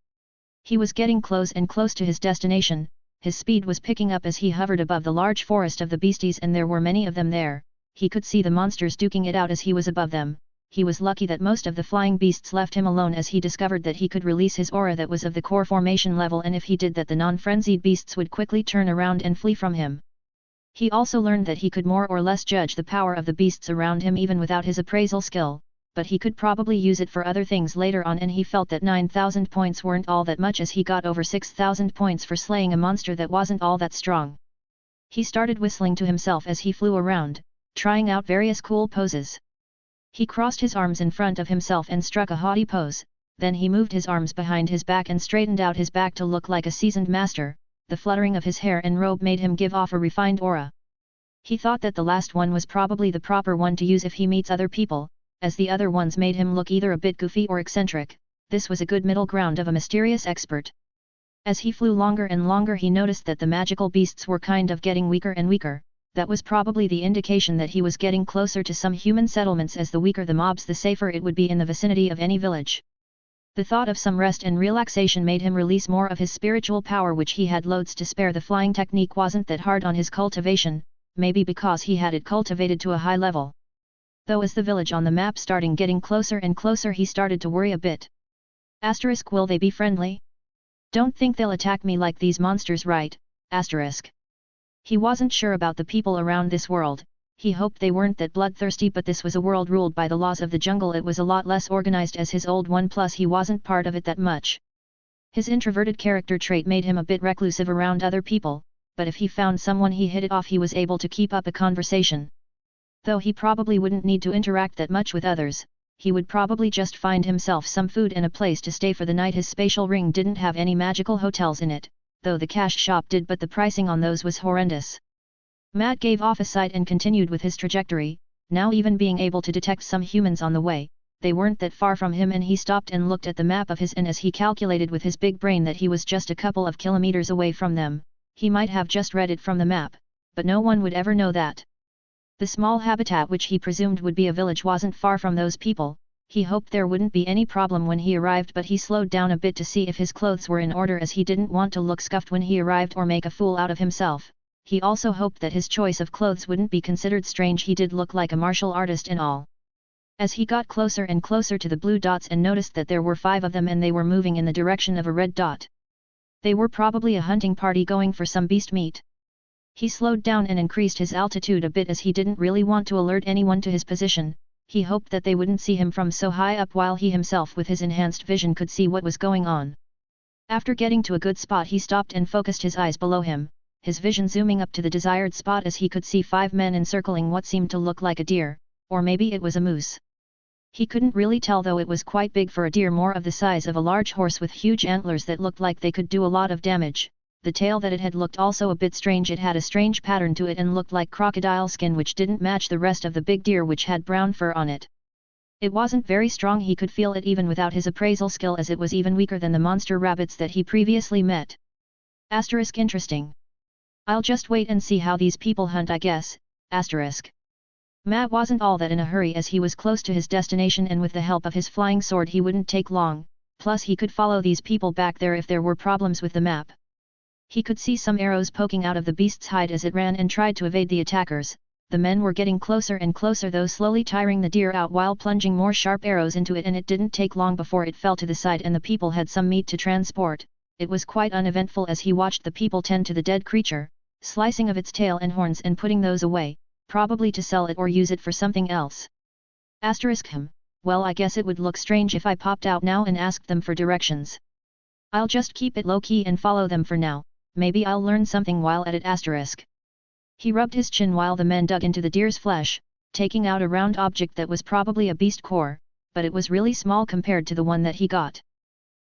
He was getting close and close to his destination. His speed was picking up as he hovered above the large forest of the beasties, and there were many of them there. He could see the monsters duking it out as he was above them. He was lucky that most of the flying beasts left him alone, as he discovered that he could release his aura that was of the core formation level, and if he did that the non-frenzied beasts would quickly turn around and flee from him. He also learned that he could more or less judge the power of the beasts around him even without his appraisal skill, but he could probably use it for other things later on, and he felt that 9,000 points weren't all that much as he got over 6,000 points for slaying a monster that wasn't all that strong. He started whistling to himself as he flew around, trying out various cool poses. He crossed his arms in front of himself and struck a haughty pose, then he moved his arms behind his back and straightened out his back to look like a seasoned master. The fluttering of his hair and robe made him give off a refined aura. He thought that the last one was probably the proper one to use if he meets other people, as the other ones made him look either a bit goofy or eccentric. This was a good middle ground of a mysterious expert. As he flew longer and longer, he noticed that the magical beasts were kind of getting weaker and weaker. That was probably the indication that he was getting closer to some human settlements, as the weaker the mobs the safer it would be in the vicinity of any village. The thought of some rest and relaxation made him release more of his spiritual power, which he had loads to spare. The flying technique wasn't that hard on his cultivation, maybe because he had it cultivated to a high level. Though as the village on the map started getting closer and closer, he started to worry a bit. Asterisk, will they be friendly? Don't think they'll attack me like these monsters, right? Asterisk. He wasn't sure about the people around this world. He hoped they weren't that bloodthirsty, but this was a world ruled by the laws of the jungle. It was a lot less organized as his old one, plus he wasn't part of it that much. His introverted character trait made him a bit reclusive around other people, but if he found someone he hit it off, he was able to keep up a conversation. Though he probably wouldn't need to interact that much with others, he would probably just find himself some food and a place to stay for the night. His spatial ring didn't have any magical hotels in it, though the cash shop did, but the pricing on those was horrendous. Matt gave off a sigh and continued with his trajectory, now even being able to detect some humans on the way. They weren't that far from him, and he stopped and looked at the map of his inn as he calculated with his big brain that he was just a couple of kilometers away from them. He might have just read it from the map, but no one would ever know that. The small habitat which he presumed would be a village wasn't far from those people. He hoped there wouldn't be any problem when he arrived, but he slowed down a bit to see if his clothes were in order, as he didn't want to look scuffed when he arrived or make a fool out of himself. He also hoped that his choice of clothes wouldn't be considered strange. He did look like a martial artist and all. As he got closer and closer to the blue dots and noticed that there were 5 of them and they were moving in the direction of a red dot. They were probably a hunting party going for some beast meat. He slowed down and increased his altitude a bit as he didn't really want to alert anyone to his position. He hoped that they wouldn't see him from so high up, while he himself with his enhanced vision could see what was going on. After getting to a good spot, he stopped and focused his eyes below him, his vision zooming up to the desired spot as he could see 5 men encircling what seemed to look like a deer, or maybe it was a moose. He couldn't really tell, though it was quite big for a deer, more of the size of a large horse with huge antlers that looked like they could do a lot of damage. The tail that it had looked also a bit strange. It had a strange pattern to it and looked like crocodile skin, which didn't match the rest of the big deer, which had brown fur on it. It wasn't very strong. He could feel it even without his appraisal skill, as it was even weaker than the monster rabbits that he previously met. Asterisk, interesting. I'll just wait and see how these people hunt, I guess. Asterisk. Matt wasn't all that in a hurry, as he was close to his destination, and with the help of his flying sword he wouldn't take long, plus he could follow these people back there if there were problems with the map. He could see some arrows poking out of the beast's hide as it ran and tried to evade the attackers. The men were getting closer and closer, though slowly tiring the deer out while plunging more sharp arrows into it, and it didn't take long before it fell to the side and the people had some meat to transport. It was quite uneventful as he watched the people tend to the dead creature, slicing of its tail and horns and putting those away, probably to sell it or use it for something else. Asterisk him. Well, I guess it would look strange if I popped out now and asked them for directions. I'll just keep it low-key and follow them for now. Maybe I'll learn something while at it. Asterisk. He rubbed his chin while the men dug into the deer's flesh, taking out a round object that was probably a beast core. but it was really small compared to the one that he got.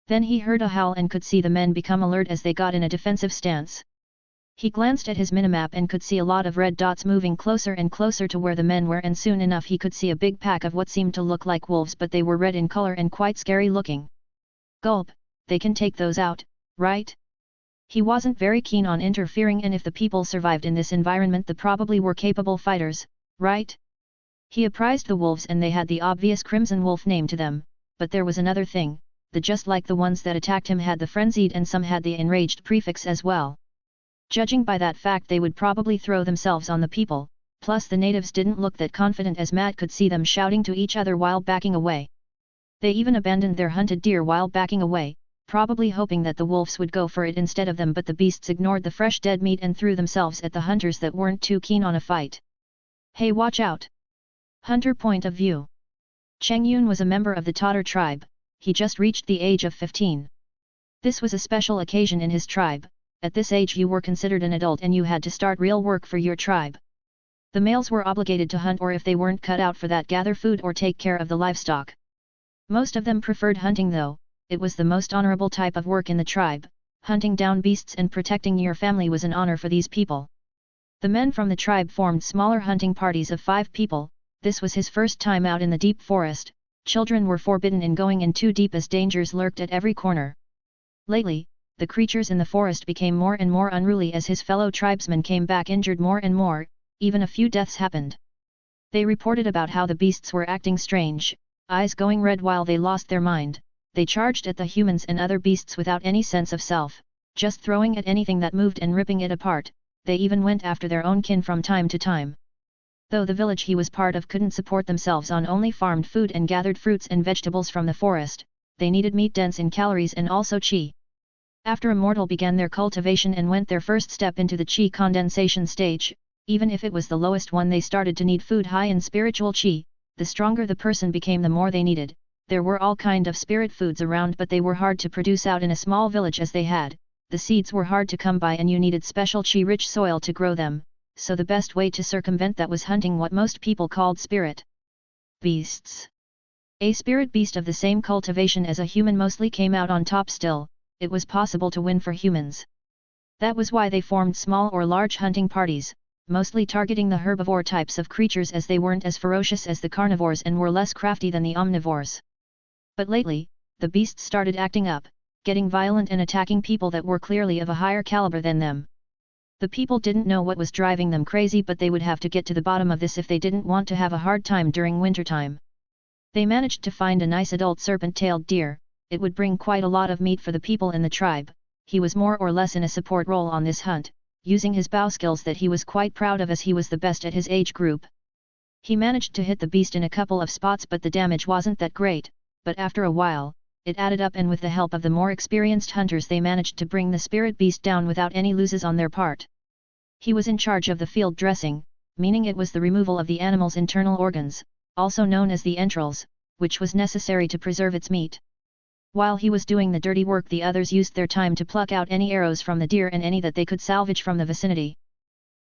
Then he heard a howl and could see the men become alert as they got in a defensive stance. He glanced at his minimap and could see a lot of red dots moving closer and closer to where the men were, and soon enough he could see a big pack of what seemed to look like wolves, but they were red in color and quite scary looking. Gulp, they can take those out, right? He wasn't very keen on interfering, and if the people survived in this environment they probably were capable fighters, right? He apprised the wolves and they had the obvious Crimson Wolf name to them, but there was another thing, the just like the ones that attacked him had the frenzied and some had the enraged prefix as well. Judging by that fact they would probably throw themselves on the people, plus the natives didn't look that confident as Matt could see them shouting to each other while backing away. They even abandoned their hunted deer while backing away, probably hoping that the wolves would go for it instead of them, but the beasts ignored the fresh dead meat and threw themselves at the hunters that weren't too keen on a fight. Hey, watch out! Hunter point of view. Cheng Yun was a member of the Tatar tribe. He just reached the age of 15. This was a special occasion in his tribe. At this age you were considered an adult and you had to start real work for your tribe. The males were obligated to hunt, or if they weren't cut out for that, gather food or take care of the livestock. Most of them preferred hunting though, it was the most honorable type of work in the tribe. Hunting down beasts and protecting your family was an honor for these people. The men from the tribe formed smaller hunting parties of 5 people. This was his first time out in the deep forest. Children were forbidden in going in too deep as dangers lurked at every corner. Lately, the creatures in the forest became more and more unruly as his fellow tribesmen came back injured more and more, even a few deaths happened. They reported about how the beasts were acting strange, eyes going red while they lost their mind. They charged at the humans and other beasts without any sense of self, just throwing at anything that moved and ripping it apart. They even went after their own kin from time to time. Though the village he was part of couldn't support themselves on only farmed food and gathered fruits and vegetables from the forest, they needed meat dense in calories and also qi. After a mortal began their cultivation and went their first step into the qi condensation stage, even if it was the lowest one, they started to need food high in spiritual qi. The stronger the person became, the more they needed. There were all kind of spirit foods around, but they were hard to produce out in a small village as they had. The seeds were hard to come by and you needed special qi-rich soil to grow them, so the best way to circumvent that was hunting what most people called spirit beasts. A spirit beast of the same cultivation as a human mostly came out on top. Still, it was possible to win for humans. That was why they formed small or large hunting parties, mostly targeting the herbivore types of creatures as they weren't as ferocious as the carnivores and were less crafty than the omnivores. But lately, the beasts started acting up, getting violent and attacking people that were clearly of a higher caliber than them. The people didn't know what was driving them crazy, but they would have to get to the bottom of this if they didn't want to have a hard time during wintertime. They managed to find a nice adult serpent-tailed deer. It would bring quite a lot of meat for the people in the tribe. He was more or less in a support role on this hunt, using his bow skills that he was quite proud of as he was the best at his age group. He managed to hit the beast in a couple of spots, but the damage wasn't that great, but after a while, it added up, and with the help of the more experienced hunters they managed to bring the spirit beast down without any losses on their part. He was in charge of the field dressing, meaning it was the removal of the animal's internal organs, also known as the entrails, which was necessary to preserve its meat. While he was doing the dirty work, the others used their time to pluck out any arrows from the deer and any that they could salvage from the vicinity.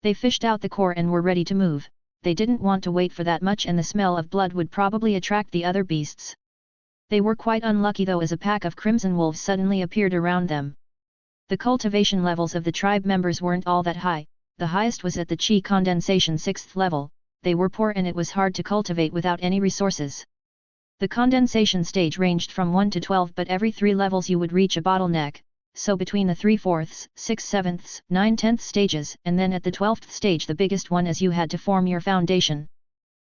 They fished out the core and were ready to move. They didn't want to wait for that much, and the smell of blood would probably attract the other beasts. They were quite unlucky though, as a pack of crimson wolves suddenly appeared around them. The cultivation levels of the tribe members weren't all that high. The highest was at the qi condensation 6th level. They were poor and it was hard to cultivate without any resources. The condensation stage ranged from 1 to 12, but every 3 levels you would reach a bottleneck, so between the 3/4, 6/7, 9/10 stages, and then at the 12th stage, the biggest one, as you had to form your foundation.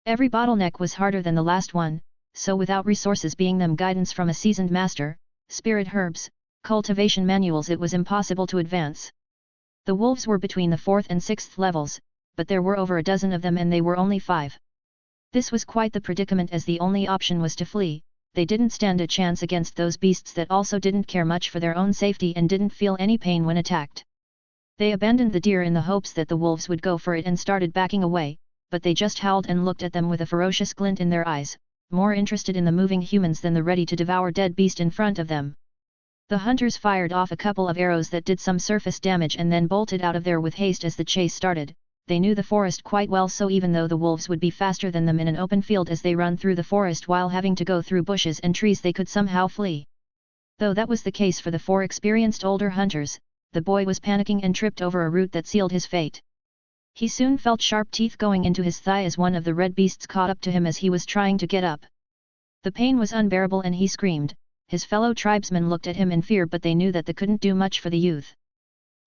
Every bottleneck was harder than the last one, so without resources being them guidance from a seasoned master, spirit herbs, cultivation manuals, it was impossible to advance. The wolves were between the 4th and 6th levels, but there were over a dozen of them and they were only 5. This was quite the predicament, as the only option was to flee. They didn't stand a chance against those beasts that also didn't care much for their own safety and didn't feel any pain when attacked. They abandoned the deer in the hopes that the wolves would go for it and started backing away, but they just howled and looked at them with a ferocious glint in their eyes, more interested in the moving humans than the ready to devour dead beast in front of them. The hunters fired off a couple of arrows that did some surface damage and then bolted out of there with haste as the chase started. they knew the forest quite well, so even though the wolves would be faster than them in an open field as they run through the forest while having to go through bushes and trees, they could somehow flee. Though that was the case for the 4 experienced older hunters, the boy was panicking and tripped over a root that sealed his fate. He soon felt sharp teeth going into his thigh as one of the red beasts caught up to him as he was trying to get up. The pain was unbearable and he screamed. His fellow tribesmen looked at him in fear, but they knew that they couldn't do much for the youth.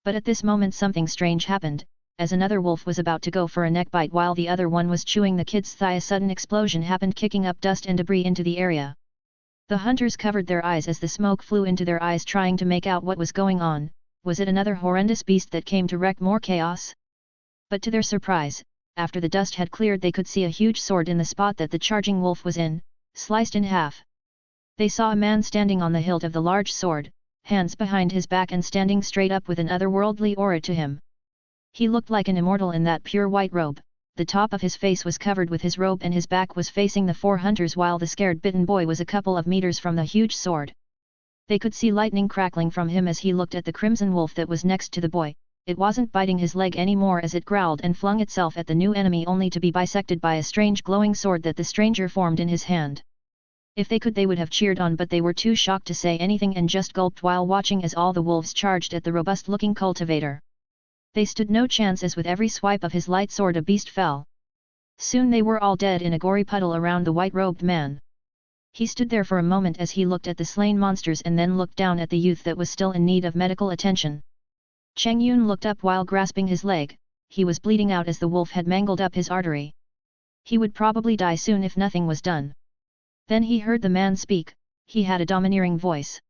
But at this moment something strange happened. As another wolf was about to go for a neck bite while the other one was chewing the kid's thigh, a sudden explosion happened, kicking up dust and debris into the area. The hunters covered their eyes as the smoke flew into their eyes, trying to make out what was going on. Was it another horrendous beast that came to wreak more chaos? But to their surprise, after the dust had cleared, they could see a huge sword in the spot that the charging wolf was in, sliced in half. They saw a man standing on the hilt of the large sword, hands behind his back and standing straight up with an otherworldly aura to him. He looked like an immortal in that pure white robe. The top of his face was covered with his robe and his back was facing the 4 hunters, while the scared bitten boy was a couple of meters from the huge sword. They could see lightning crackling from him as he looked at the crimson wolf that was next to the boy. It wasn't biting his leg anymore as it growled and flung itself at the new enemy, only to be bisected by a strange glowing sword that the stranger formed in his hand. If they could, they would have cheered on, but they were too shocked to say anything and just gulped while watching as all the wolves charged at the robust-looking cultivator. They stood no chance as with every swipe of his light sword a beast fell. Soon they were all dead in a gory puddle around the white-robed man. He stood there for a moment as he looked at the slain monsters and then looked down at the youth that was still in need of medical attention. Cheng Yun looked up while grasping his leg. He was bleeding out as the wolf had mangled up his artery. He would probably die soon if nothing was done. Then he heard the man speak. He had a domineering voice.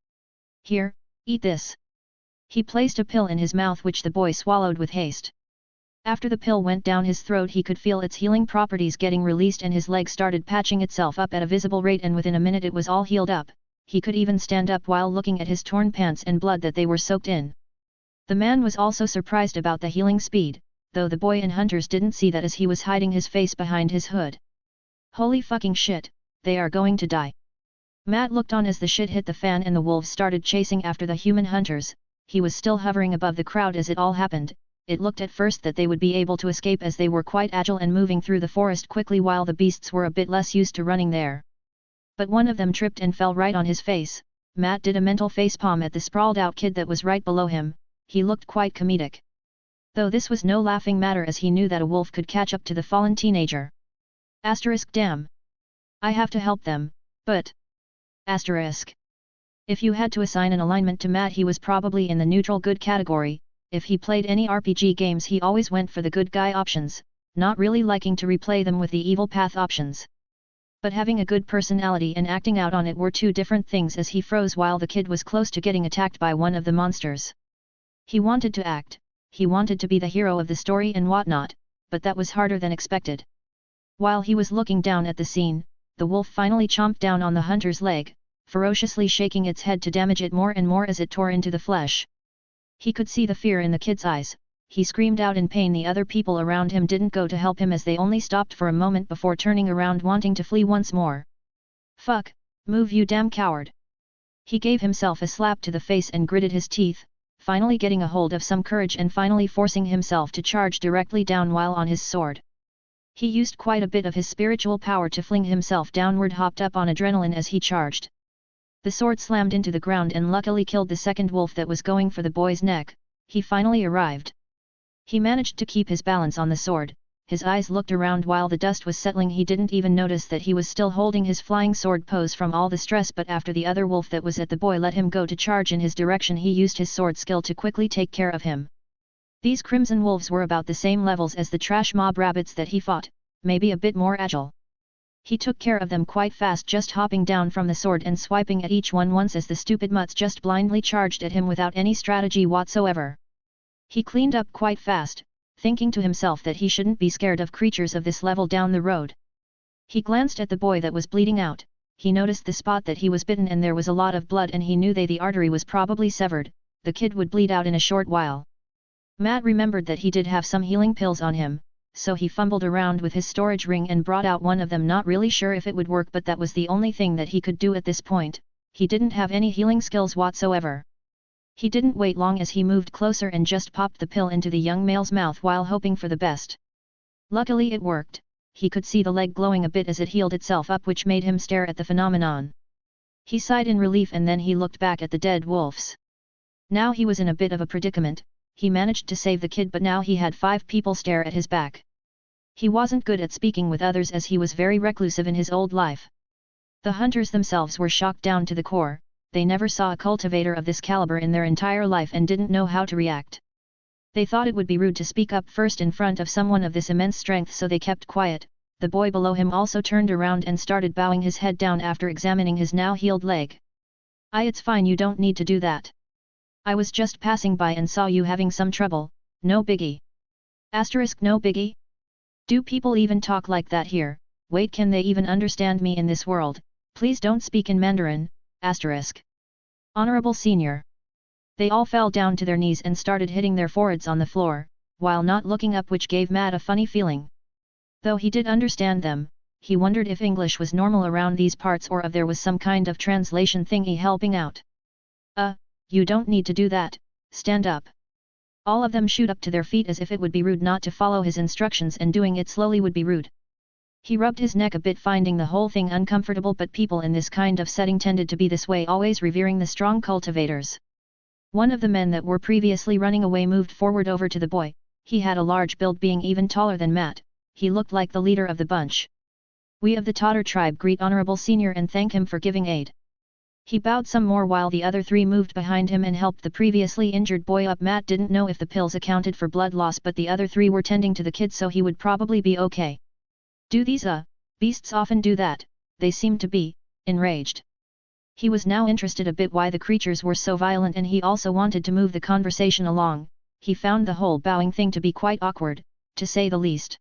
"Here, eat this." He placed a pill in his mouth which the boy swallowed with haste. After the pill went down his throat, he could feel its healing properties getting released and his leg started patching itself up at a visible rate, and within a minute it was all healed up. He could even stand up while looking at his torn pants and blood that they were soaked in. The man was also surprised about the healing speed, though the boy and hunters didn't see that as he was hiding his face behind his hood. Holy fucking shit, they are going to die. Matt looked on as the shit hit the fan and the wolves started chasing after the human hunters. He was still hovering above the crowd as it all happened. It looked at first that they would be able to escape as they were quite agile and moving through the forest quickly, while the beasts were a bit less used to running there. But one of them tripped and fell right on his face. Matt did a mental facepalm at the sprawled out kid that was right below him. He looked quite comedic. Though this was no laughing matter as he knew that a wolf could catch up to the fallen teenager. Damn. I have to help them, but... If you had to assign an alignment to Matt, he was probably in the neutral good category. If he played any RPG games, he always went for the good guy options, not really liking to replay them with the evil path options. But having a good personality and acting out on it were two different things, as he froze while the kid was close to getting attacked by one of the monsters. He wanted to act, he wanted to be the hero of the story and whatnot, but that was harder than expected. While he was looking down at the scene, the wolf finally chomped down on the hunter's leg, ferociously shaking its head to damage it more and more as it tore into the flesh. He could see the fear in the kid's eyes. He screamed out in pain. The other people around him didn't go to help him as they only stopped for a moment before turning around wanting to flee once more. "Fuck, move you damn coward." He gave himself a slap to the face and gritted his teeth, finally getting a hold of some courage and finally forcing himself to charge directly down while on his sword. He used quite a bit of his spiritual power to fling himself downward, hopped up on adrenaline as he charged. The sword slammed into the ground and luckily killed the second wolf that was going for the boy's neck. He finally arrived. He managed to keep his balance on the sword. His eyes looked around while the dust was settling. He didn't even notice that he was still holding his flying sword pose from all the stress, but after the other wolf that was at the boy let him go to charge in his direction, he used his sword skill to quickly take care of him. These crimson wolves were about the same levels as the trash mob rabbits that he fought, maybe a bit more agile. He took care of them quite fast, just hopping down from the sword and swiping at each one once as the stupid mutts just blindly charged at him without any strategy whatsoever. He cleaned up quite fast, thinking to himself that he shouldn't be scared of creatures of this level down the road. He glanced at the boy that was bleeding out. He noticed the spot that he was bitten and there was a lot of blood, and he knew the artery was probably severed. The kid would bleed out in a short while. Matt remembered that he did have some healing pills on him, so he fumbled around with his storage ring and brought out one of them, not really sure if it would work, but that was the only thing that he could do at this point. He didn't have any healing skills whatsoever. He didn't wait long as he moved closer and just popped the pill into the young male's mouth while hoping for the best. Luckily it worked. He could see the leg glowing a bit as it healed itself up, which made him stare at the phenomenon. He sighed in relief and then he looked back at the dead wolves. Now he was in a bit of a predicament. He managed to save the kid, but now he had 5 people stare at his back. He wasn't good at speaking with others as he was very reclusive in his old life. The hunters themselves were shocked down to the core. They never saw a cultivator of this caliber in their entire life and didn't know how to react. They thought it would be rude to speak up first in front of someone of this immense strength, so they kept quiet. The boy below him also turned around and started bowing his head down after examining his now healed leg. It's fine, you don't need to do that. I was just passing by and saw you having some trouble, no biggie. Asterisk no biggie? Do people even talk like that here? Wait, can they even understand me in this world? Please don't speak in Mandarin, asterisk. Honorable Senior. They all fell down to their knees and started hitting their foreheads on the floor, while not looking up, which gave Matt a funny feeling. Though he did understand them, he wondered if English was normal around these parts or if there was some kind of translation thingy helping out. You don't need to do that, stand up. All of them shoot up to their feet as if it would be rude not to follow his instructions, and doing it slowly would be rude. He rubbed his neck a bit, finding the whole thing uncomfortable, but people in this kind of setting tended to be this way, always revering the strong cultivators. One of the men that were previously running away moved forward over to the boy. He had a large build, being even taller than Matt. He looked like the leader of the bunch. We of the Totter tribe greet Honorable Senior and thank him for giving aid. He bowed some more while the other 3 moved behind him and helped the previously injured boy up. Matt didn't know if the pills accounted for blood loss, but the other 3 were tending to the kid, so he would probably be okay. Do these beasts often do that? They seem to be enraged. He was now interested a bit why the creatures were so violent, and he also wanted to move the conversation along. He found the whole bowing thing to be quite awkward, to say the least.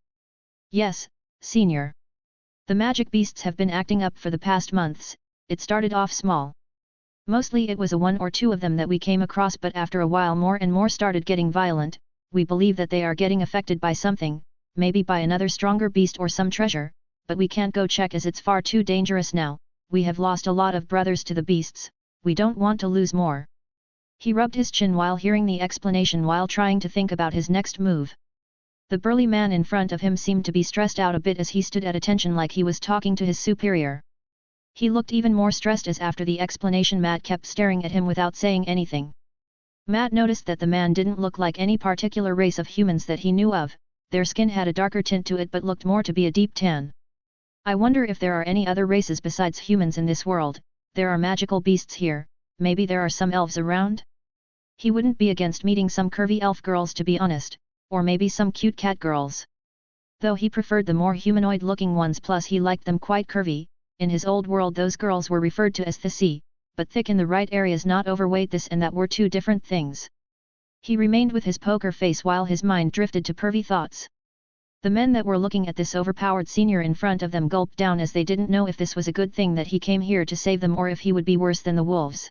Yes, Senior. The magic beasts have been acting up for the past months. It started off small. Mostly it was a 1 or 2 of them that we came across, but after a while more and more started getting violent. We believe that they are getting affected by something, maybe by another stronger beast or some treasure, but we can't go check as it's far too dangerous now. We have lost a lot of brothers to the beasts, we don't want to lose more. He rubbed his chin while hearing the explanation, while trying to think about his next move. The burly man in front of him seemed to be stressed out a bit as he stood at attention like he was talking to his superior. He looked even more stressed as after the explanation Matt kept staring at him without saying anything. Matt noticed that the man didn't look like any particular race of humans that he knew of. Their skin had a darker tint to it but looked more to be a deep tan. I wonder if there are any other races besides humans in this world. There are magical beasts here, maybe there are some elves around? He wouldn't be against meeting some curvy elf girls, to be honest, or maybe some cute cat girls. Though he preferred the more humanoid looking ones, plus he liked them quite curvy. In his old world those girls were referred to as thick, but thick in the right areas, not overweight. This and that were 2 different things. He remained with his poker face while his mind drifted to pervy thoughts. The men that were looking at this overpowered senior in front of them gulped down, as they didn't know if this was a good thing that he came here to save them or if he would be worse than the wolves.